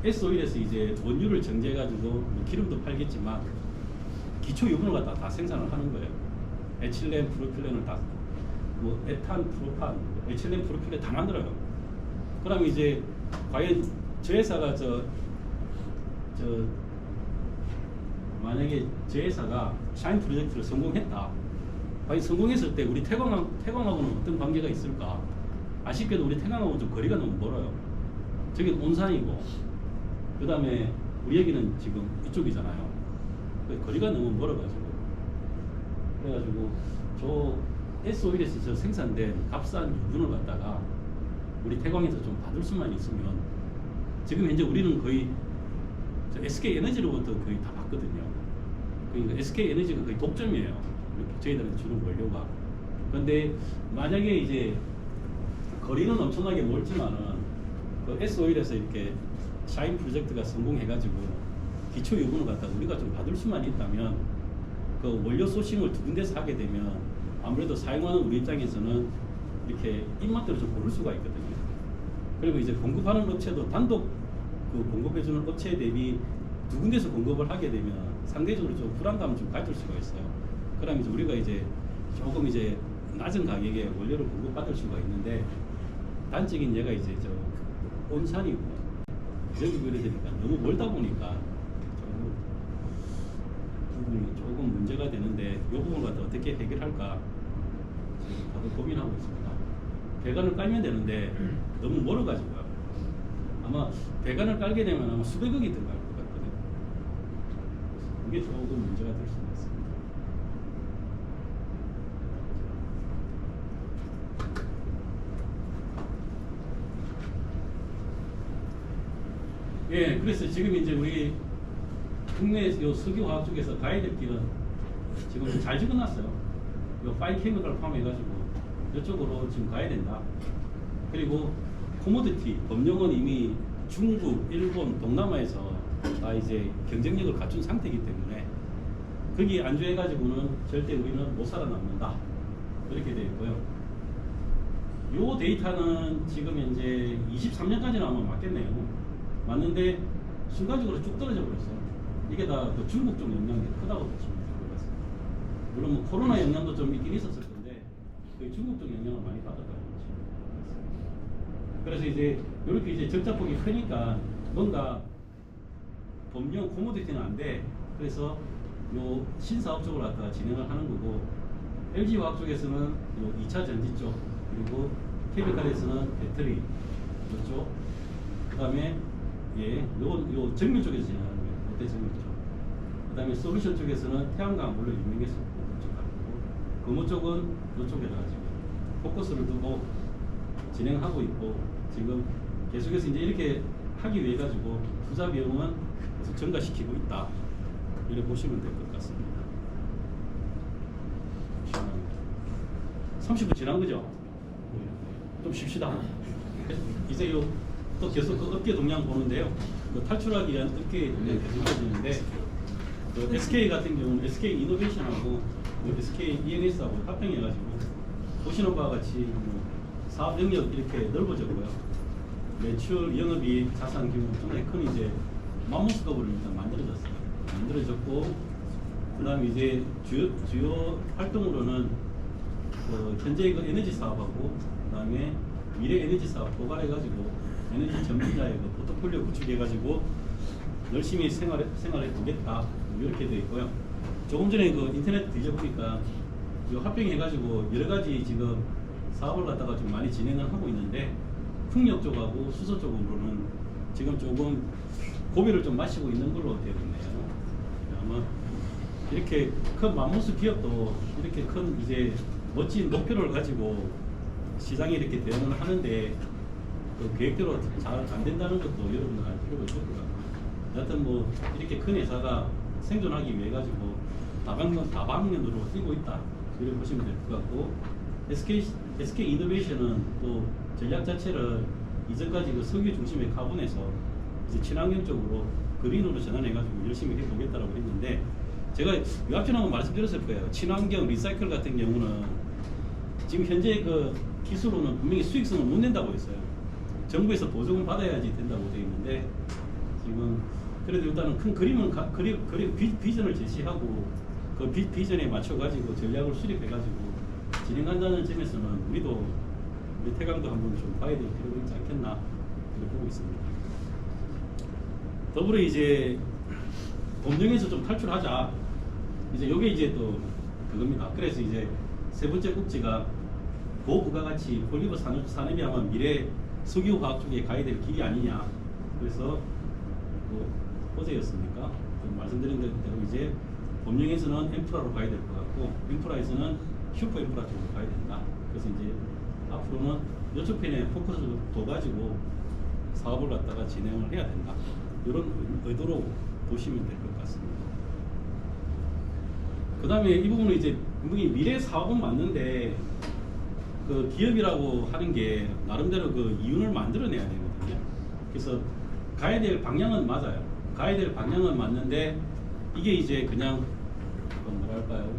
S-오일에서 이제 원유를 정제해가지고 뭐 기름도 팔겠지만 기초 유분을 갖다 다 생산을 하는 거예요. 에틸렌, 프로필렌을 다, 뭐 에탄, 프로판, 에틸렌, 프로필렌 다 만들어요. 그러면 이제 과연 저 회사가 만약에 저 회사가 샤인 프로젝트를 성공했다. 과연 성공했을 때 우리 태광하고는 어떤 관계가 있을까? 아쉽게도 우리 태광하고는 좀 거리가 너무 멀어요. 저기는 온산이고, 그 다음에 우리 여기는 지금 이쪽이잖아요. 거리가 너무 멀어가지고. 그래가지고 저 S-오일에서 저 생산된 값싼 유분을 갖다가 우리 태광에서 좀 받을 수만 있으면, 지금 현재 우리는 거의 SK 에너지로부터 거의 다 받거든요. 그러니까 SK 에너지가 거의 독점이에요. 이렇게 저희들한테 주는 원료가. 그런데 만약에 이제 거리는 엄청나게 멀지만은 그 S-오일에서 이렇게 샤인 프로젝트가 성공해가지고 기초 유분을 갖다 우리가 좀 받을 수만 있다면, 그 원료 소싱을 두 군데서 하게 되면 아무래도 사용하는 우리 입장에서는 이렇게 입맛대로 좀 고를 수가 있거든요. 그리고 이제 공급하는 업체도 단독 그 공급해주는 업체 대비 두 군데서 공급을 하게 되면 상대적으로 좀 불안감을 좀 가질 수가 있어요. 그러면 이제 우리가 이제 조금 이제 낮은 가격에 원료를 공급받을 수가 있는데, 단적인 얘가 이제 저 온산이고 여기 그래 되니까 너무 멀다 보니까 조금 문제가 되는데, 이 부분을 갖다 어떻게 해결할까 지금 다들 고민하고 있습니다. 배관을 깔면 되는데 너무 멀어가지고요. 아마 배관을 깔게 되면 아마 수백억이 들어갈 것 같거든요. 이게 조금 문제가 될 수도 있습니다. 예, 그래서 지금 이제 우리 국내 요 석유화학 쪽에서 가야 될 길은 지금 잘 적어놨어요. 요 파이 케미컬 포함해가지고 이쪽으로 지금 가야 된다. 그리고 코모디티 법령은 이미 중국, 일본, 동남아에서 다 이제 경쟁력을 갖춘 상태이기 때문에 거기 안주해가지고는 절대 우리는 못 살아남는다. 그렇게 되어 있고요. 요 데이터는 지금 현재 23년까지는 아마 맞겠네요. 맞는데 순간적으로 쭉 떨어져 버렸어요. 이게 다 그 중국 쪽 영향이 크다고 보시면 될 것 같습니다. 물론 뭐 코로나 영향도 좀 있긴 있었을 건데 그 중국 쪽 영향을 많이 받았다고 보시면 될 것 같습니다. 그래서 이제 이렇게 이제 적자폭이 크니까 뭔가 법령 코모디티는 안 돼. 그래서 요 신사업 쪽으로 갖다가 진행을 하는 거고, LG화학 쪽에서는 요 2차 전지 쪽, 그리고 케미칼에서는 배터리 이쪽, 그 다음에 요 정밀 쪽에서 진행하는 거예요. 롯데 정밀 쪽. 그 다음에 솔루션 쪽에서는 태양광 물론 유명했었고 그쪽 가지고, 금호 쪽은 이쪽에다가 지금 포커스를 두고 진행하고 있고, 지금 계속해서 이제 이렇게 하기 위해 가지고 투자 비용은 계속 증가시키고 있다. 이렇게 보시면 될 것 같습니다. 30분 지난 거죠? 좀 쉽시다. 이제 또 계속 그 업계 동향 보는데요. 그 탈출하기 위한 업계 동향 계속 보시는데, 그 SK 같은 경우는 SK 이노베이션하고 SK ENS하고 합병해가지고 보시는 바와 같이 사업 영역 이렇게 넓어졌고요. 매출, 영업이익, 자산 규모 정말 큰 이제 맘모스급으로 일단 만들어졌고, 그다음에 이제 주요 활동으로는 현재 그 에너지 사업하고, 그다음에 미래 에너지 사업 고갈해가지고 에너지 전문자의 그 포트폴리오 구축해가지고 열심히 생활해 보겠다 이렇게 되어 있고요. 조금 전에 그 인터넷 뒤져보니까 이 합병해가지고 여러 가지 지금 사업을 갖다가 좀 많이 진행을 하고 있는데 풍력 쪽하고 수소 쪽으로는 지금 조금 고비를 좀 마시고 있는 걸로 되어 있네요. 아마 이렇게 큰 맘모스 기업도 이렇게 큰 이제 멋진 목표를 가지고 시장에 이렇게 대응을 하는데 그 계획대로 잘 안 된다는 것도 여러분들 알 필요가 있을 것 같아요. 여하튼 뭐 이렇게 큰 회사가 생존하기 위해 가지고 다방면으로 뛰고 있다 이렇게 보시면 될 것 같고 SK 이노베이션은 또 전략 자체를 이전까지 그 석유 중심의 카본에서 이제 친환경적으로 그린으로 전환해가지고 열심히 해보겠다라고 했는데 제가 요 앞전에 한번 말씀드렸을 거예요. 친환경 리사이클 같은 경우는 지금 현재 그 기술로는 분명히 수익성을 못 낸다고 했어요. 정부에서 보조금 받아야지 된다고 되어 있는데 지금 그래도 일단은 큰 그림은 비전을 제시하고 그 비전에 맞춰가지고 전략을 수립해가지고 진행한다는 점에서는 우리 태강도 한번 좀 봐야 될 필요가 있지 않겠나 이렇게 보고 있습니다. 더불어 이제 법령에서 좀 탈출하자. 이제 요게 이제 또 그겁니다. 그래서 이제 세 번째 꼭지가 고부가가치 폴리머 산업이 아마 미래 석유화학 쪽에 가야 될 길이 아니냐. 그래서 뭐 어제였습니까? 말씀드린 대로 이제 법령에서는 인프라로 가야 될 것 같고 인프라에서는 슈퍼 인프라 쪽으로 가야 된다. 그래서 이제 앞으로는 이쪽 편에 포커스를 둬가지고 사업을 갖다가 진행을 해야 된다. 이런 의도로 보시면 될 것 같습니다. 그 다음에 이 부분은 이제 분명히 미래 사업은 맞는데 그 기업이라고 하는 게 나름대로 그 이윤을 만들어내야 되거든요. 그래서 가야 될 방향은 맞아요. 가야 될 방향은 맞는데 이게 이제 그냥 뭐랄까요?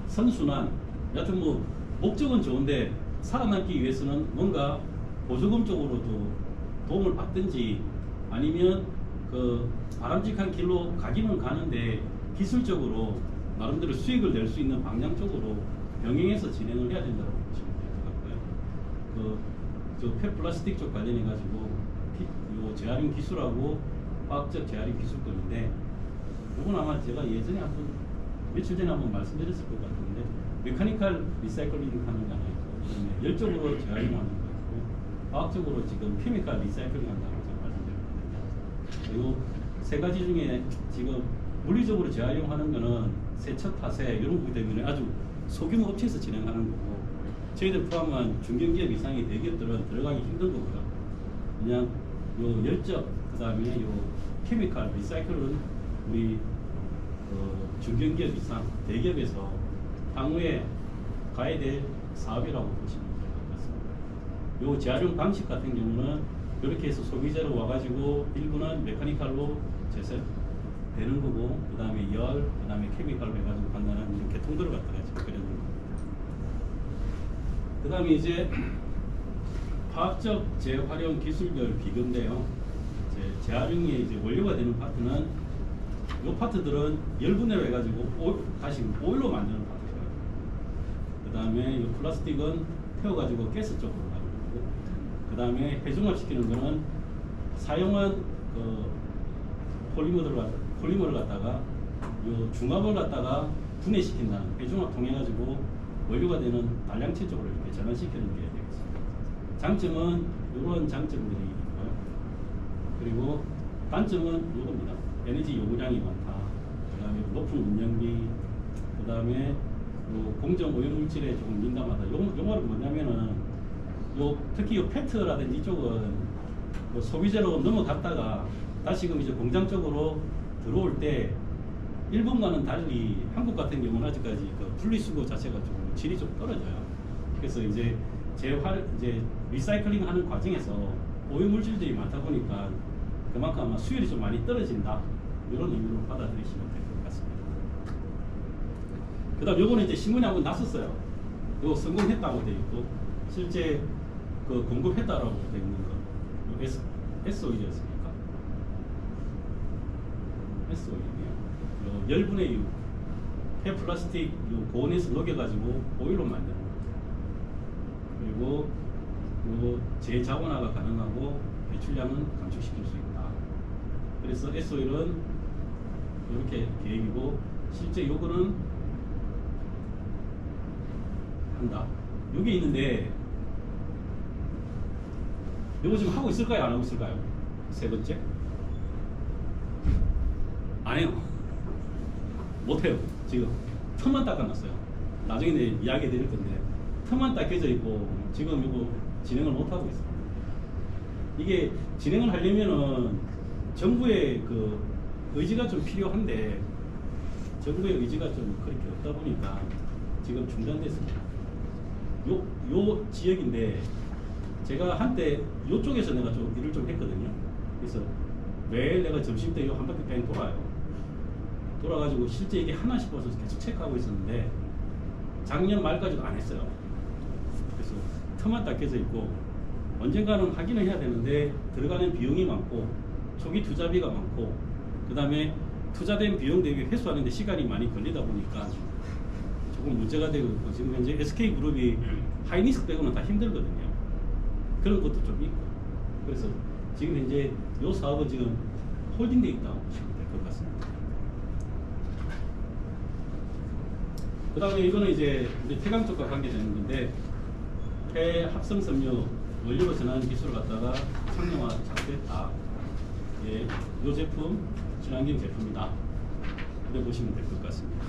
선순환. 여하튼 뭐 목적은 좋은데 살아남기 위해서는 뭔가 보조금 쪽으로도 도움을 받든지 아니면 그 바람직한 길로 가기는 가는데 기술적으로 나름대로 수익을 낼 수 있는 방향 쪽으로 병행해서 진행을 해야 된다고 보시면 될 것 같고요. 저 폐플라스틱 쪽 관련해 가지고 요 재활용 기술하고 화학적 재활용 기술권인데 이건 아마 제가 예전에 며칠 전에 한번 말씀드렸을 것 같은데 메카니컬 리사이클링 하는 거 하나 있고 그다음에 열적으로 재활용하는 거 있고 화학적으로 지금 케미컬 리사이클링 한다고 제가 말씀드렸거든요. 이 세 가지 중에 지금 물리적으로 재활용하는 거는 세척, 파쇄 이런 거기 때문에 아주 소규모 업체에서 진행하는 거고 저희들 포함한 중견기업 이상의 대기업들은 들어가기 힘든 거고요. 그냥 요 열적 그다음에 요 케미컬 리사이클은 우리 중견기업 이상 대기업에서 향후에 가야 될 사업이라고 보시면 될 것 같습니다. 요 재활용 방식 같은 경우는 이렇게 해서 소비자로 와가지고 일부는 메카니컬로 재생되는 거고 그 다음에 그 다음에 케미컬로 해가지고 간다는 이렇게 통도를 갖다가 지금 그려놓은 겁니다. 그 다음에 이제 화학적 재활용 기술별 비교인데요. 재활용에 이제 원료가 되는 파트는 이 파트들은 열분해로 해가지고 다시 오일로 만드는 파트예요. 그 다음에 이 플라스틱은 태워가지고 가스 쪽으로 가는 거고, 그 다음에 해중합 시키는 거는 사용한 그 폴리머를 갖다가 이 중합을 갖다가 분해시킨다는 해중합 통해 가지고 원료가 되는 단량체 쪽으로 이렇게 전환시키는 게 되겠습니다. 장점은 이런 장점들이 있고요. 그리고 단점은 이겁니다. 에너지 요구량이 많다. 그 다음에 높은 운영비, 그 다음에 공정 오염 물질에 조금 민감하다. 요 말은 뭐냐면은 특히 요 페트라든지 이쪽은 소비재로 넘어갔다가 다시금 이제 공장 쪽으로 들어올 때 일본과는 달리 한국 같은 경우는 아직까지 그 분리수거 자체가 좀 질이 좀 떨어져요. 그래서 이제 리사이클링 하는 과정에서 오염 물질들이 많다 보니까 그만큼 아마 수율이 좀 많이 떨어진다. 이런 의미로 받아들이시면 될 것 같습니다. 그 다음 요거는 이제 신문에 한번 났었어요. 요거 성공했다고 되어 있고 실제 그 공급했다라고 되어 있는 거. SO이였습니까? SO이네요. 열분의 6 폐플라스틱 고온에서 녹여가지고 오일로 만드는 거죠. 그리고 요 재자원화가 가능하고 배출량은 감축시킬 수 있다. 그래서 S-오일은 이렇게 계획이고 실제 요거는 한다. 요게 있는데 요거 지금 하고 있을까요? 안 하고 있을까요? 세 번째? 안 해요. 못 해요. 지금 틈만 닦아놨어요. 나중에 이야기 드릴 건데 틈만 닦여져 있고 지금 이거 진행을 못 하고 있어요. 이게 진행을 하려면은 정부의 그 의지가 좀 필요한데 정부의 의지가 좀 그렇게 없다 보니까 지금 중단됐습니다. 요 지역인데 제가 한때 요쪽에서 내가 좀 일을 좀 했거든요. 그래서 매일 내가 점심때 요 한 바퀴 뺑 돌아가지고 실제 이게 하나 싶어서 계속 체크하고 있었는데 작년 말까지도 안 했어요. 그래서 틈만 닦여져 있고 언젠가는 확인을 해야 되는데 들어가는 비용이 많고 초기 투자비가 많고 그 다음에 투자된 비용 대비 회수하는데 시간이 많이 걸리다 보니까 조금 문제가 되고 있고 지금 현재 SK그룹이 하이닉스 빼고는 다 힘들거든요. 그런 것도 좀 있고 그래서 지금 현재 이 사업은 지금 홀딩되어 있다고 보시면 될 것 같습니다. 그 다음에 이거는 이제 우리 태강 쪽과 관계되는 건데 폐합성 섬유 원료로 전하는 기술을 갖다가 상용화 작업했다. 예, 이 제품 친환경 제품이다. 이렇게 보시면 될 것 같습니다.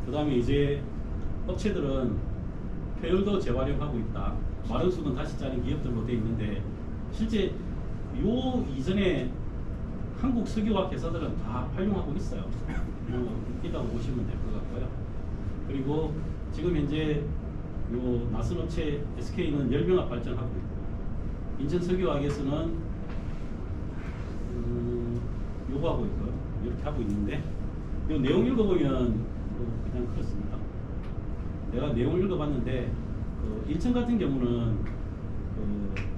그 다음에 이제 업체들은 폐열도 재활용하고 있다. 마른 수는 다시 짜는 기업들로 되어 있는데 실제 요 이전에 한국 석유화학 회사들은 다 활용하고 있어요. 있다고 보시면 될 것 같고요. 그리고 지금 현재 요 나선 업체 SK는 열병합 발전하고 있고 인천 석유화학에서는 요거 하고 있고요. 이렇게 하고 있는데 요 내용 읽어보면 그냥 그렇습니다. 내가 내용을 읽어봤는데 그 인천 같은 경우는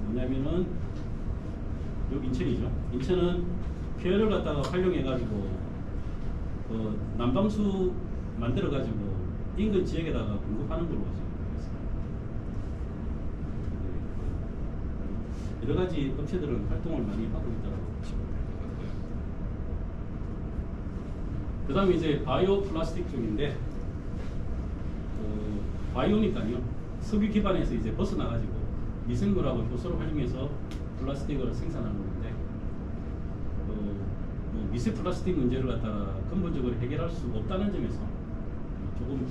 뭐냐면은 여기 인천이죠. 인천은 폐열을 갖다가 활용해가지고 난방수 만들어가지고 인근 지역에다가 공급하는 걸로 지금 되어 있습니다. 여러 가지 업체들은 활동을 많이 하고 있다고 보시면 될 것 같고요. 그 다음에 이제 바이오 플라스틱 쪽인데 바이오니까요. 석유 기반에서 이제 벗어나가지고 미생물하고 효소를 활용해서 플라스틱을 생산하는 건데 미세 플라스틱 문제를 갖다가 근본적으로 해결할 수 없다는 점에서 조금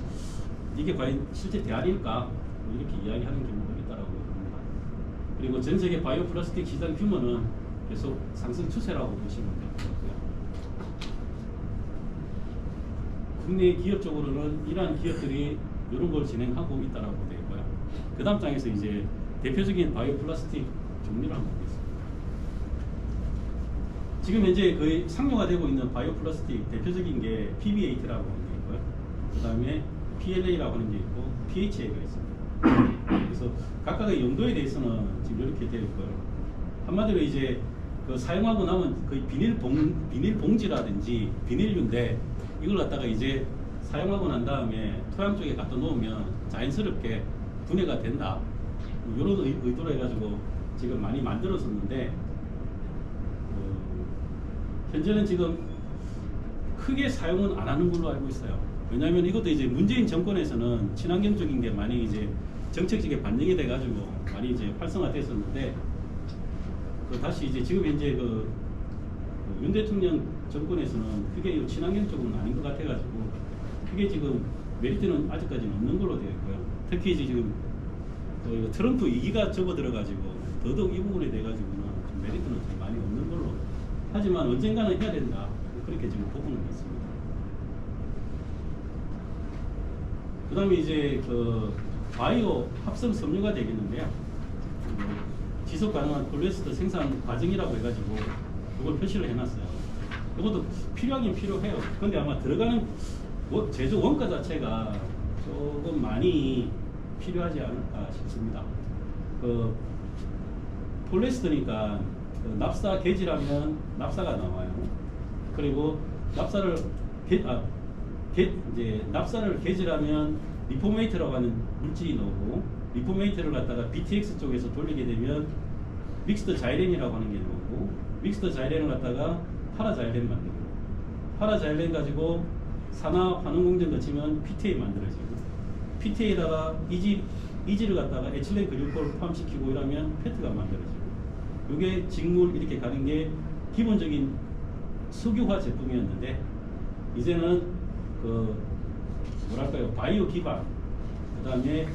이게 과연 실제 대안일까 이렇게 이야기하는 경우도 있다라고 합니다. 그리고 전 세계 바이오 플라스틱 시장 규모는 계속 상승 추세라고 보시면 될 것 같고요. 국내 기업 쪽으로는 이러한 기업들이 이런 걸 진행하고 있다라고 되어 있고요. 그 다음 장에서 이제 대표적인 바이오 플라스틱 종류를 한번 보겠습니다. 지금 현재 거의 상용화되고 있는 바이오 플라스틱 대표적인 게 PB8라고 하는 게 있고요. 그 다음에 PLA라고 하는 게 있고 PHA가 있습니다. 그래서 각각의 용도에 대해서는 지금 이렇게 되어 있고요. 한마디로 이제 그 사용하고 나면 거의 비닐 봉지라든지 비닐류인데 이걸 갖다가 이제 사용하고 난 다음에 토양 쪽에 갖다 놓으면 자연스럽게 분해가 된다. 이런 의도로 해가지고 지금 많이 만들어졌는데 현재는 지금 크게 사용은 안 하는 걸로 알고 있어요. 왜냐하면 이것도 이제 문재인 정권에서는 친환경적인 게 많이 이제 정책적인 반영이 돼가지고 많이 이제 활성화됐었는데 다시 이제 지금 현재 윤 대통령 정권에서는 그게 친환경 쪽은 아닌 것 같아가지고 그게 지금 메리트는 아직까지는 없는 걸로 되어 있고요. 특히 이제 지금 트럼프 2기가 접어들어가지고 더더욱 이 부분에 대해가지고는 좀 메리트는 좀 많이 없는 걸로. 하지만 언젠가는 해야 된다. 그렇게 지금 보고는 있습니다. 그 다음에 이제 바이오 합성 섬유가 되겠는데요. 지속 가능한 폴리에스터 생산 과정이라고 해가지고 그걸 표시를 해놨어요. 이것도 필요하긴 필요해요. 근데 아마 들어가는 제조 원가 자체가 조금 많이 필요하지 않을까 싶습니다. 폴리에스터니까 납사 개질하면 납사가 나와요. 그리고 납사를 납사를 개질하면 리포메이트라고 하는 물질이 나오고 리포메이트를 갖다가 BTX 쪽에서 돌리게 되면 믹스드 자이렌이라고 하는 게 나오고 믹스드 자일렌을 갖다가 파라자일렌 만들고, 파라자일렌 가지고 산화 환원 공정 거치면 PTA 만들어지고, PTA에다가 이지를 갖다가 에틸렌 글리콜을 포함시키고 이러면 페트가 만들어지고, 이게 직물 이렇게 가는 게 기본적인 석유화 제품이었는데, 이제는 그 뭐랄까요, 바이오 기반, 그 다음에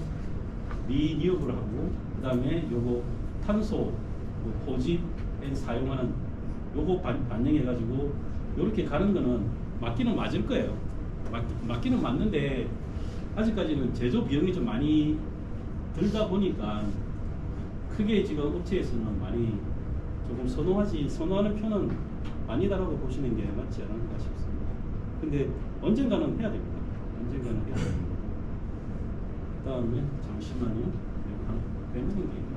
리뉴얼하고, 그 다음에 요거 탄소 포집에 사용하는 요거 반영해가지고 요렇게 가는 거는 맞기는 맞을 거예요. 맞기는 맞는데 아직까지는 제조 비용이 좀 많이 들다 보니까 크게 지금 업체에서는 많이 조금 선호하는 편은 아니다라고 보시는 게 맞지 않을까 싶습니다. 근데 언젠가는 해야 됩니다. 언젠가는 해야 됩니다. 그 다음에 잠시만요. 여기 하나 빼먹은 게 있나?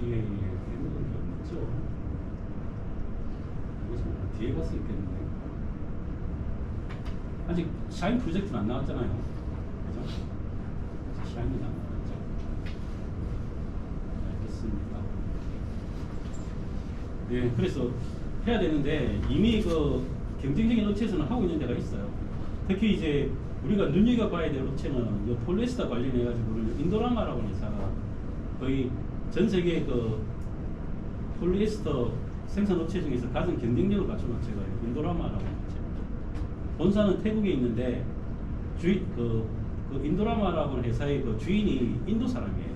예, 빼먹은 게 없죠. 이것은 뒤에 가서 있겠는데. 아직 샤인 프로젝트는 안 나왔잖아요. 그죠? 샤인이 안 나왔죠. 알겠습니다. 네, 그래서 해야 되는데 이미 그 경쟁적인 업체에서는 하고 있는 데가 있어요. 특히 이제 우리가 눈여겨봐야 될 업체는 이 폴리에스터 관련해가지고 인도라마라고 하는 회사가 거의 전 세계 그 폴리에스터 생산 업체 중에서 가장 경쟁력을 갖춘 업체가 인도라마라고 하는 업체입니다. 본사는 태국에 있는데 그 인도라마라고 하는 회사의 그 주인이 인도 사람이에요.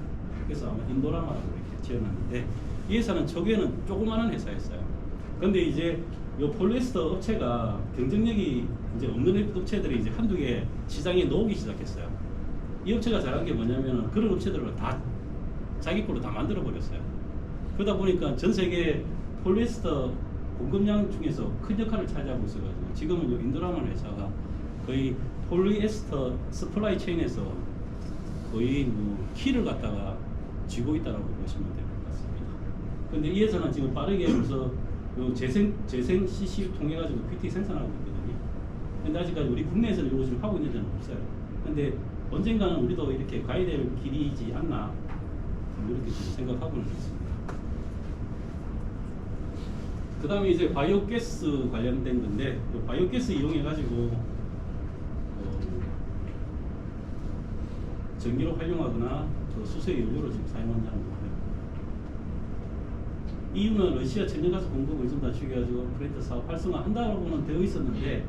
그래서 아마 인도라마라고 이렇게 지어놨는데, 이 회사는 초기에는 조그마한 회사였어요. 근데 이제 이 폴리에스터 업체가 경쟁력이 이제 없는 업체들이 이제 한두 개 시장에 놓기 시작했어요. 이 업체가 잘한 게 뭐냐면 그런 업체들을 다 자기 걸로 다 만들어 버렸어요. 그러다 보니까 전 세계 폴리에스터 공급량 중에서 큰 역할을 차지하고 있어가지고 지금은 인도라마 회사가 거의 폴리에스터 서플라이 체인에서 거의 뭐 키를 갖다가 쥐고 있다라고 보시면 될 것 같습니다. 근데 이 회사는 지금 빠르게 벌써 재생 CC 통해 가지고 PT 생산하고 있거든요. 근데 아직까지 우리 국내에서는 이거 지금 하고 있는 데는 없어요. 근데 언젠가는 우리도 이렇게 가야 될 길이지 않나, 이렇게 좀 생각하고는 있습니다. 그 다음에 이제 바이오가스 관련된 건데, 바이오가스 이용해가지고 전기로 활용하거나 수소의 연료로 지금 사용한다는 거예요. 이유는 러시아 천연가스 공급 의존다 죽여가지고 프레트 사업 활성화한다고는 되어 있었는데,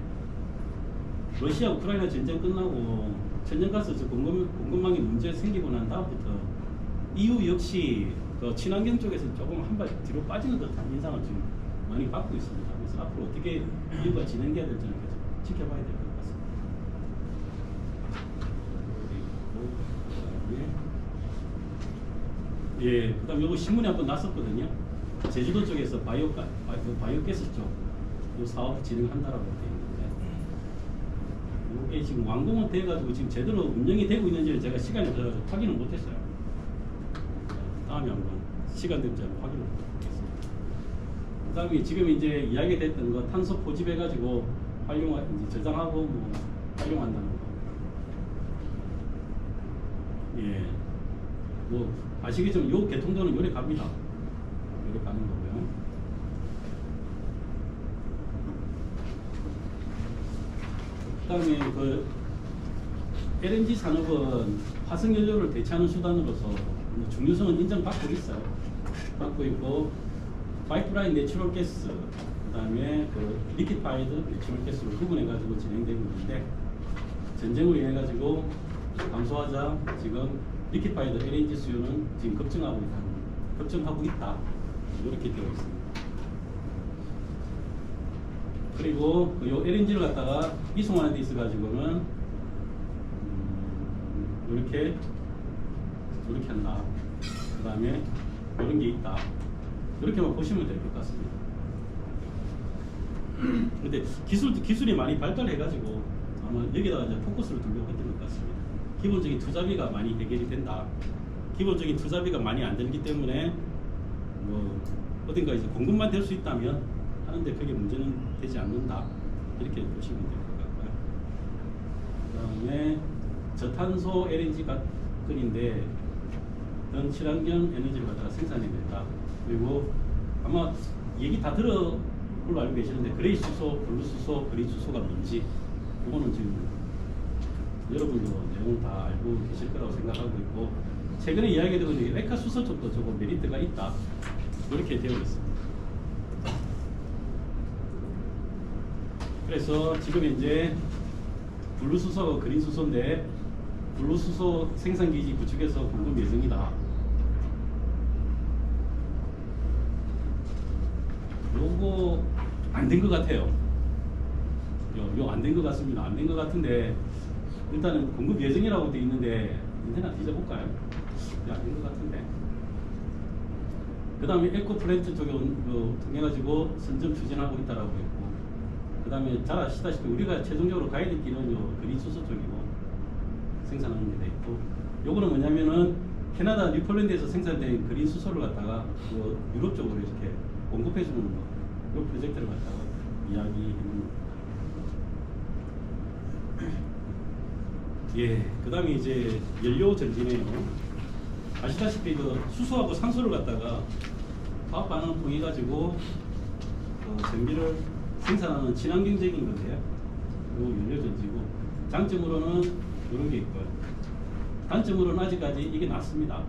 러시아 우크라이나 전쟁 끝나고 천연가스 공급망이 문제 생기고 난 다음부터 EU 역시 그 친환경 쪽에서 조금 한 발 뒤로 빠지는 듯한 인상을 지금 많이 받고 있습니다. 그래서 앞으로 어떻게 이유가 진행돼야 될지는 계속 지켜봐야 될 것 같습니다. 예, 그다음 요거 신문에 한번 났었거든요. 제주도 쪽에서 바이오가스 쪽 요 사업 진행한다라고 되어 있는데, 이게 지금 완공은 돼가지고 지금 제대로 운영이 되고 있는지를 제가 시간이 없어서 확인을 못했어요. 다음에 한번 시간 되면 제가 확인을 하겠습니다. 그 다음에 지금 이제 이야기됐던 거 탄소 포집해가지고 이제 저장하고 뭐 활용한다는 거. 예. 뭐 아시겠지만 요 개통도는 요래 갑니다. 요래 가는 거고요. 그 다음에 그 LNG 산업은 화석연료를 대체하는 수단으로서 중요성은 인정받고 있어요. 받고 있고, 파이프라인 내추럴 가스, 그 다음에 그 리퀴파이드 내추럴 가스로 구분해가지고 진행되고 있는데, 전쟁으로 인해가지고 감소하자 지금 리퀴파이드 LNG 수요는 지금 급증하고 있다. 이렇게 되어 있습니다. 그리고 요 LNG를 갖다가 이송하는 데 있어가지고는 이렇게 한다. 그 다음에 이런 게 있다. 이렇게만 보시면 될 것 같습니다. 근데 기술이 많이 발달해가지고 아마 여기다가 이제 포커스를 두려고 했던 것 같습니다. 기본적인 투자비가 많이 해결이 된다. 기본적인 투자비가 많이 안 들기 때문에 뭐 어딘가 이제 공급만 될 수 있다면 하는데 그게 문제는 되지 않는다 이렇게 보시면 될 것 같고요. 그다음에 저탄소 LNG 끓인데 전 친환경 에너지를 갖다가 생산해낸다. 그리고 아마 얘기 다 들어 걸로 알고 계시는데 그레이 수소, 블루 수소, 그린 수소가 뭔지 그거는 지금 여러분도 내용을 다 알고 계실 거라고 생각하고 있고 최근에 이야기되고 있는 에카 수소 쪽도 조금 메리트가 있다 이렇게 되어 있습니다. 그래서 지금 이제 블루 수소와 그린 수소인데 블루 수소 생산기지 구축해서 공급 예정이다. 요거 안 된 것 같아요. 요 안 된 것 같습니다. 안 된 것 같은데 일단은 공급 예정이라고 돼 있는데 인터넷 뒤져볼까요? 안 된 것 같은데. 그 다음에 에코플랜트 쪽에 통해가지고 선점 추진하고 있다라고 했고, 그 다음에 잘 아시다시피 우리가 최종적으로 가야 될 길은 요 그린 수소 쪽이고 생산하는 게 돼 있고, 요거는 뭐냐면은 캐나다 뉴폴랜드에서 생산된 그린 수소를 갖다가 유럽 쪽으로 이렇게 공급해 주는 거, 요 프로젝트를 갖다가 이야기했는. 예, 그 다음에 이제 연료 전지네요. 아시다시피 그 수소하고 산소를 갖다가 화학 반응을 통해 가지고 전기를 생산하는 친환경적인 건데요. 요 연료 전지고 장점으로는 이런 게 있고요. 단점으로는 아직까지 이게 낮습니다.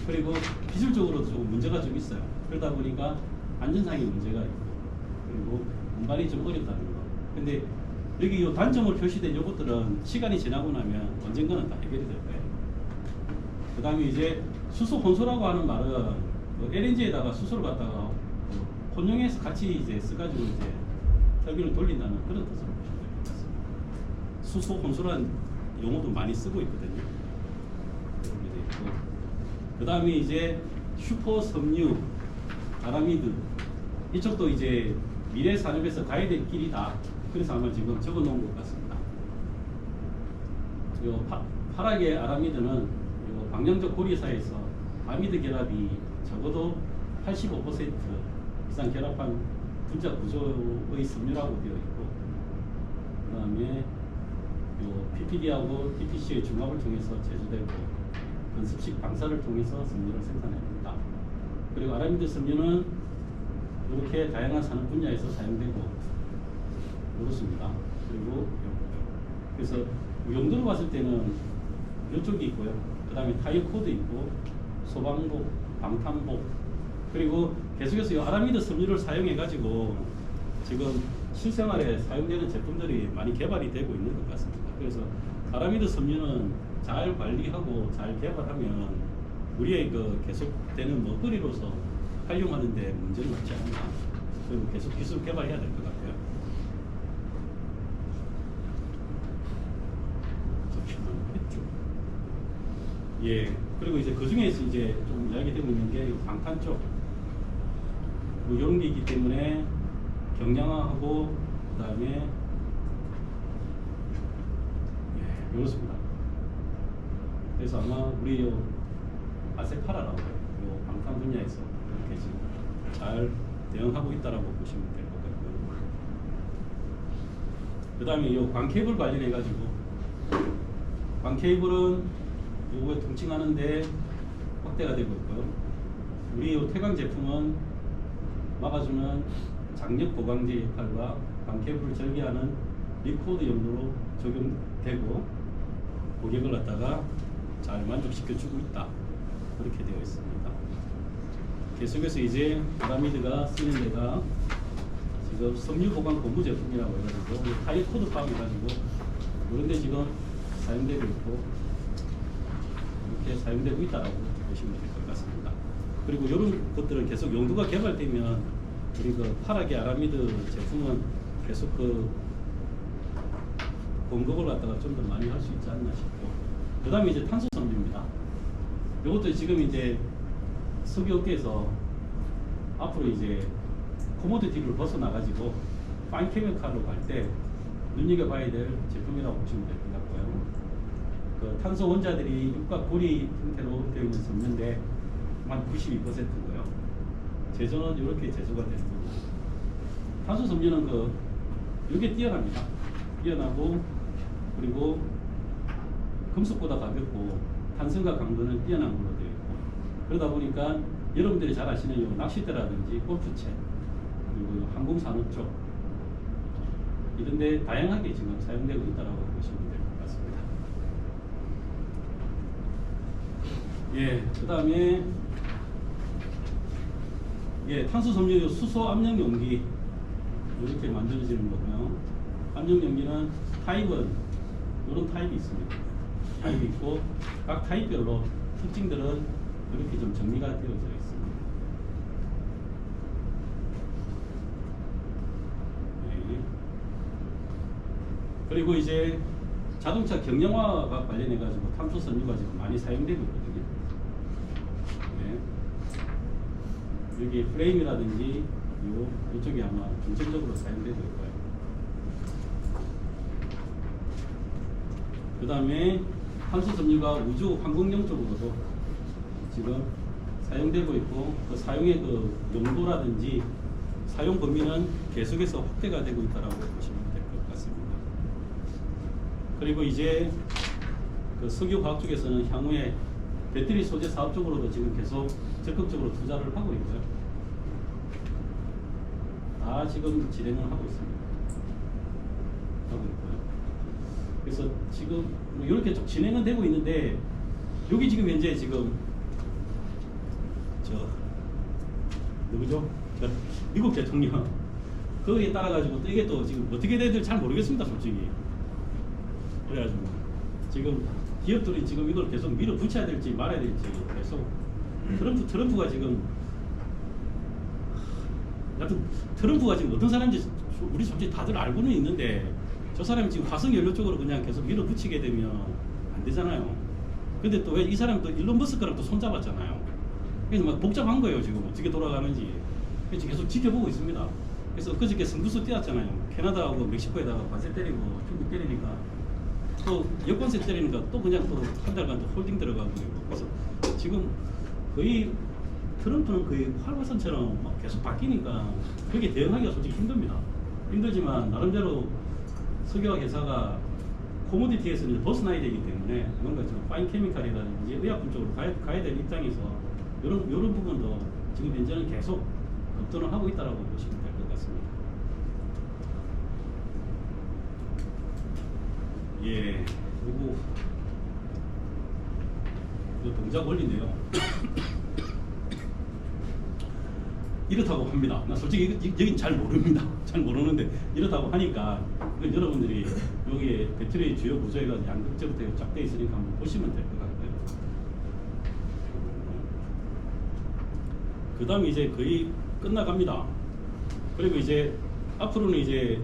그리고 기술적으로도 조금 문제가 좀 있어요. 그러다 보니까 안전상의 문제가 있고, 그리고 운반이 좀 어렵다는 거. 근데 여기 요 단점으로 표시된 요것들은 시간이 지나고 나면 언젠가는 다 해결이 될 거예요. 그 다음에 이제 수소 혼소라고 하는 말은 LNG에다가 수소를 갖다가 혼용해서 같이 이제 써가지고 이제 터빈을 돌린다는 그런 뜻으로 보시면 될 것 같습니다. 수소 혼소라는 용어도 많이 쓰고 있거든요. 그 다음에 이제 슈퍼 섬유, 아라미드 이쪽도 이제 미래 산업에서 가야 될 길이다. 그래서 아마 지금 적어 놓은 것 같습니다. 요 파랗게 아라미드는 요 방향적 고리사에서 아미드 결합이 적어도 85% 이상 결합한 분자 구조의 섬유라고 되어 있고, 그 다음에 요 PPD하고 DPC의 중합을 통해서 제조되고 건습식 방사를 통해서 섬유를 생산합니다. 그리고 아라미드 섬유는 이렇게 다양한 산업 분야에서 사용되고 그렇습니다. 그리고 그래서 용도로 봤을 때는 이쪽이 있고요. 그 다음에 타이어 코드 있고 소방복, 방탄복, 그리고 계속해서 이 아라미드 섬유를 사용해 가지고 지금 실생활에 사용되는 제품들이 많이 개발이 되고 있는 것 같습니다. 그래서 아라미드 섬유는 잘 관리하고 잘 개발하면 우리의 그 계속되는 먹거리로서 활용하는데 문제는 없지 않나. 그리고 계속 기술 개발해야 될 것 같아요. 예, 그리고 이제 그 중에서 이제 좀 이야기되고 있는 게 방탄 쪽, 뭐 이런 게 있기 때문에 경량화하고 그 다음에 예, 이렇습니다. 그래서 아마 우리 요 아세파라라고 요 방탄 분야에서 이렇게 지금 잘 대응하고 있다라고 보시면 될 것 같고요. 그 다음에 요 광케이블 관련해 가지고 광케이블은 요거에 통칭하는데 확대가 되고 있고요. 우리 요 태광 제품은 막아주는 장력 보강제 역할과 광케이블을 절개하는 리코드 용도로 적용되고 고객을 갖다가 잘 만족시켜주고 있다. 그렇게 되어 있습니다. 계속해서 이제 아라미드가 쓰는 데가 지금 섬유 보강 고무 제품이라고 해가지고 타이어 코드 파악해가지고 그런데 지금 사용되고 있고 이렇게 사용되고 있다라고 보시면 될 것 같습니다. 그리고 이런 것들은 계속 용도가 개발되면 우리 그 파랗게 아라미드 제품은 계속 그 공급을 갖다가 좀 더 많이 할 수 있지 않나 싶고, 그 다음에 이제 탄소 섬유입니다. 이것도 지금 이제 석유업계에서 앞으로 이제 코모디티를 벗어나가지고 파인 케미칼로 갈 때 눈여겨봐야 될 제품이라고 보시면 될 것 같고요. 그 탄소 원자들이 육각 고리 형태로 되어 있는 섬유인데 한 92%고요. 제조는 이렇게 제조가 되는 거고, 탄소 섬유는 이게 뛰어납니다. 뛰어나고, 그리고 금속보다 가볍고 탄성과 강도는 뛰어난 걸로 되어 있고, 그러다 보니까 여러분들이 잘 아시는 요 낚싯대라든지 골프채, 그리고 항공산업 쪽 이런데 다양하게 지금 사용되고 있다고 보시면 될 것 같습니다. 예, 그 다음에 탄소 섬유 수소 압력 용기 이렇게 만들어지는 거고요. 압력 용기는 타입은 이런 타입이 있습니다. 타입이 있고 각 타입별로 특징들은 이렇게 좀 정리가 되어져 있습니다. 네. 그리고 이제 자동차 경량화가 관련해 가지고 탄소 섬유가 지금 많이 사용되고 있거든요. 네. 여기 프레임이라든지 이쪽이 아마 중점적으로 사용되고 있고요. 그 다음에 탄소 섬유가 우주 항공용 쪽으로도 지금 사용되고 있고, 그 사용의 그 용도라든지 사용 범위는 계속해서 확대가 되고 있다고 보시면 될 것 같습니다. 그리고 이제 그 석유화학 쪽에서는 향후에 배터리 소재 사업 쪽으로도 지금 계속 적극적으로 투자를 하고 있고요. 다 지금 진행을 하고 있습니다. 하고 있고요. 그래서 지금 이렇게 좀 진행은 되고 있는데, 여기 지금 현재 지금 누구죠? 미국 대통령 거기에 따라 가지고 또 이게 또 지금 어떻게 될지 잘 모르겠습니다, 솔직히. 그래가지고 지금 기업들이 지금 이걸 계속 밀어붙여야 될지 말아야 될지 계속 트럼프가 지금 하여튼 트럼프가 지금 어떤 사람인지 우리 솔직히 다들 알고는 있는데, 저 사람이 지금 화석 연료 쪽으로 그냥 계속 밀어붙이게 되면 안 되잖아요. 근데 또 왜 이 사람이 또 일론 머스크랑 또 손잡았잖아요. 그래서 막 복잡한 거예요, 지금 어떻게 돌아가는지. 그래서 계속 지켜보고 있습니다. 그래서 그저께 승부수 띄었잖아요. 캐나다하고 멕시코에다가 관세 때리고 중국 때리니까 또 여권세 때리니까 또 그냥 또 한 달간 또 홀딩 들어가고 그리고. 그래서 지금 거의 트럼프는 거의 활화선처럼 막 계속 바뀌니까 그게 대응하기가 솔직히 힘듭니다. 힘들지만 나름대로 석유화학 회사가 코모디티에서는 벗어나야 되기 때문에 뭔가 좀 파인 케미칼이라든지 의약품 쪽으로 가야 될 입장에서 이런 부분도 지금 현재는 계속 급등을 하고 있다고 보시면 될 것 같습니다. 예, 그리고 이 동작 원리인데요. 이렇다고 합니다. 나 솔직히 여긴 잘 모릅니다. 잘 모르는데 이렇다고 하니까 여러분들이 여기에 배터리 주요 구조가 양극적으로 쫙 되어 있으니까 한번 보시면 될 것 같고요. 그 다음에 이제 거의 끝나갑니다. 그리고 이제 앞으로는 이제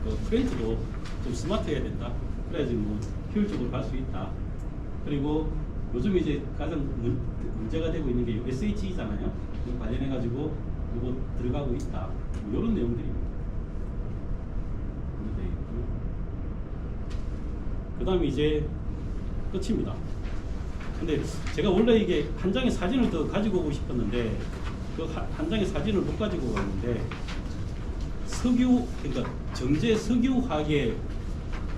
그 프렌트도 좀 스마트해야 된다. 그래야지 뭐 효율적으로 갈 수 있다. 그리고 요즘 이제 가장 문제가 되고 있는 게 SHE잖아요. 관련해 가지고 이거 들어가고 있다. 뭐 이런 내용들입니다. 그 다음에 이제 끝입니다. 근데 제가 원래 이게 한 장의 사진을 더 가지고 오고 싶었는데 그 한 장의 사진을 못 가지고 갔는데, 그러니까 정제 석유화학의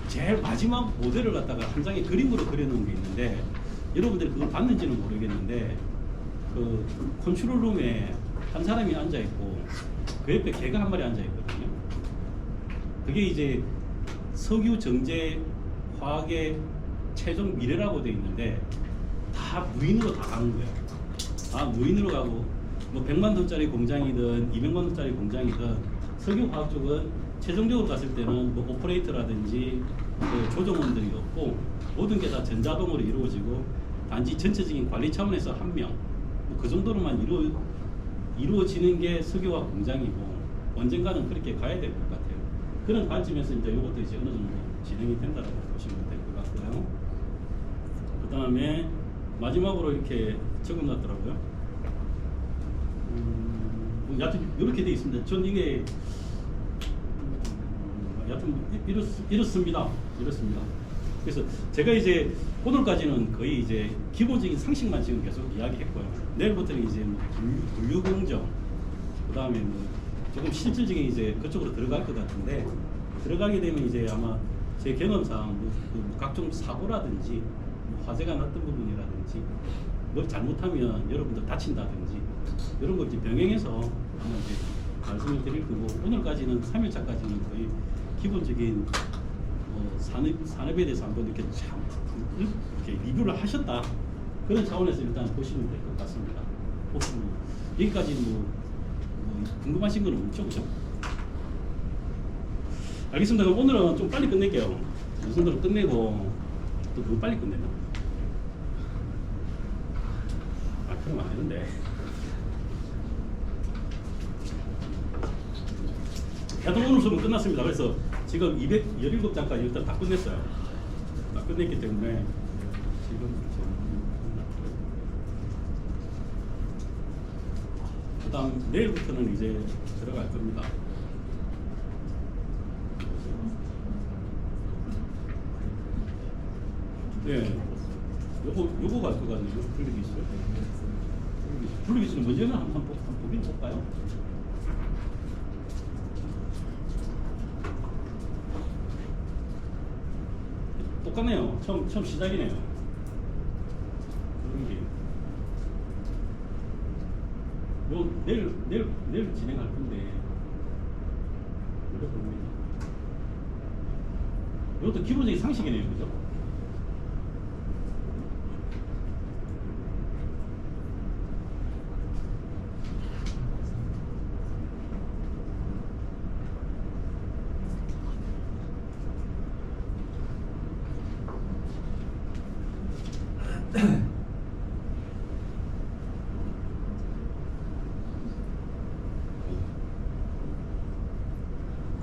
제일 마지막 모델을 갖다가 한 장의 그림으로 그려놓은 게 있는데, 여러분들이 그걸 봤는지는 모르겠는데 그 컨트롤룸에 한 사람이 앉아 있고 그 옆에 개가 한 마리 앉아 있거든요. 그게 이제 석유 정제 화학의 최종 미래라고 되어 있는데 다 무인으로 다 가는 거예요. 다 무인으로 가고 뭐 100만 톤짜리 공장이든 200만 톤짜리 공장이든 석유 화학 쪽은 최종적으로 갔을 때는 뭐 오퍼레이터라든지 그 조종원들이 없고 모든 게 다 전자동으로 이루어지고 단지 전체적인 관리 차원에서 한 명, 그 정도로만 이루어지는 게 석유화학 공장이고 언젠가는 그렇게 가야 될 것 같아요. 그런 관점에서 이제 이것도 이제 어느 정도 진행이 된다고 보시면 될 것 같고요. 그 다음에 마지막으로 이렇게 적어놨더라고요. 여하튼 이렇게 돼 있습니다. 전 이게 여하튼 이렇습니다. 그래서 제가 이제 오늘까지는 거의 이제 기본적인 상식만 지금 계속 이야기했고요. 내일부터는 이제 뭐 분류 공정, 그 다음에 뭐 조금 실질적인 이제 그쪽으로 들어갈 것 같은데, 들어가게 되면 이제 아마 제 경험상 뭐 각종 사고라든지 뭐 화재가 났던 부분이라든지 뭘 잘못하면 여러분들 다친다든지 이런 걸 이제 병행해서 아마 이제 말씀을 드릴 거고, 오늘까지는 3일차까지는 거의 기본적인 산업에 대해서 한번 이렇게 참 이렇게 리뷰를 하셨다, 그런 차원에서 일단 보시면 될 것 같습니다. 혹시 뭐 여기까지 뭐 궁금하신 건 없죠, 그죠? 알겠습니다. 그럼 오늘은 좀 빨리 끝낼게요. 이 정도로 끝내고 또 너무 빨리 끝내나? 아, 그러면 안 되는데. 하여튼 오늘 수업은 끝났습니다. 그래서 지금 217장까지 일단 다 끝냈어요. 다 끝냈기 때문에 지금 그 다음 내일부터는 이제 들어갈 겁니다. 네, 요거 갈 것 같네요. 분리기술. 분리기술 먼저는 한번 보긴 볼까요? 똑같네요. 처음 시작이네요. 요 내일 진행할 건데 이것도 기본적인 상식이네요, 그죠?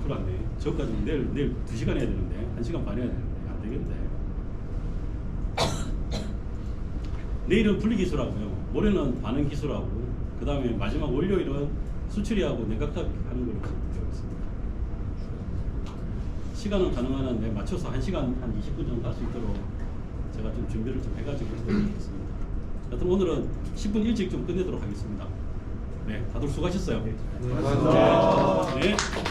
그렇네. 저까지 내일 2시간 해야 되는데 1시간 반 해야 되는데 안 되겠네. 내일은 분리기술하고요, 모레는 반응기술하고, 그 다음에 마지막 월요일은 수출이하고 냉각탑 하는 걸로 되어 있습니다. 시간은 가능한 한데 맞춰서 1시간 한 20분 정도 할 수 있도록 제가 좀 준비를 좀 해가지고 해드리겠습니다. 하여튼 오늘은 10분 일찍 좀 끝내도록 하겠습니다. 네, 다들 수고하셨어요. 네, 감사합니다. 네.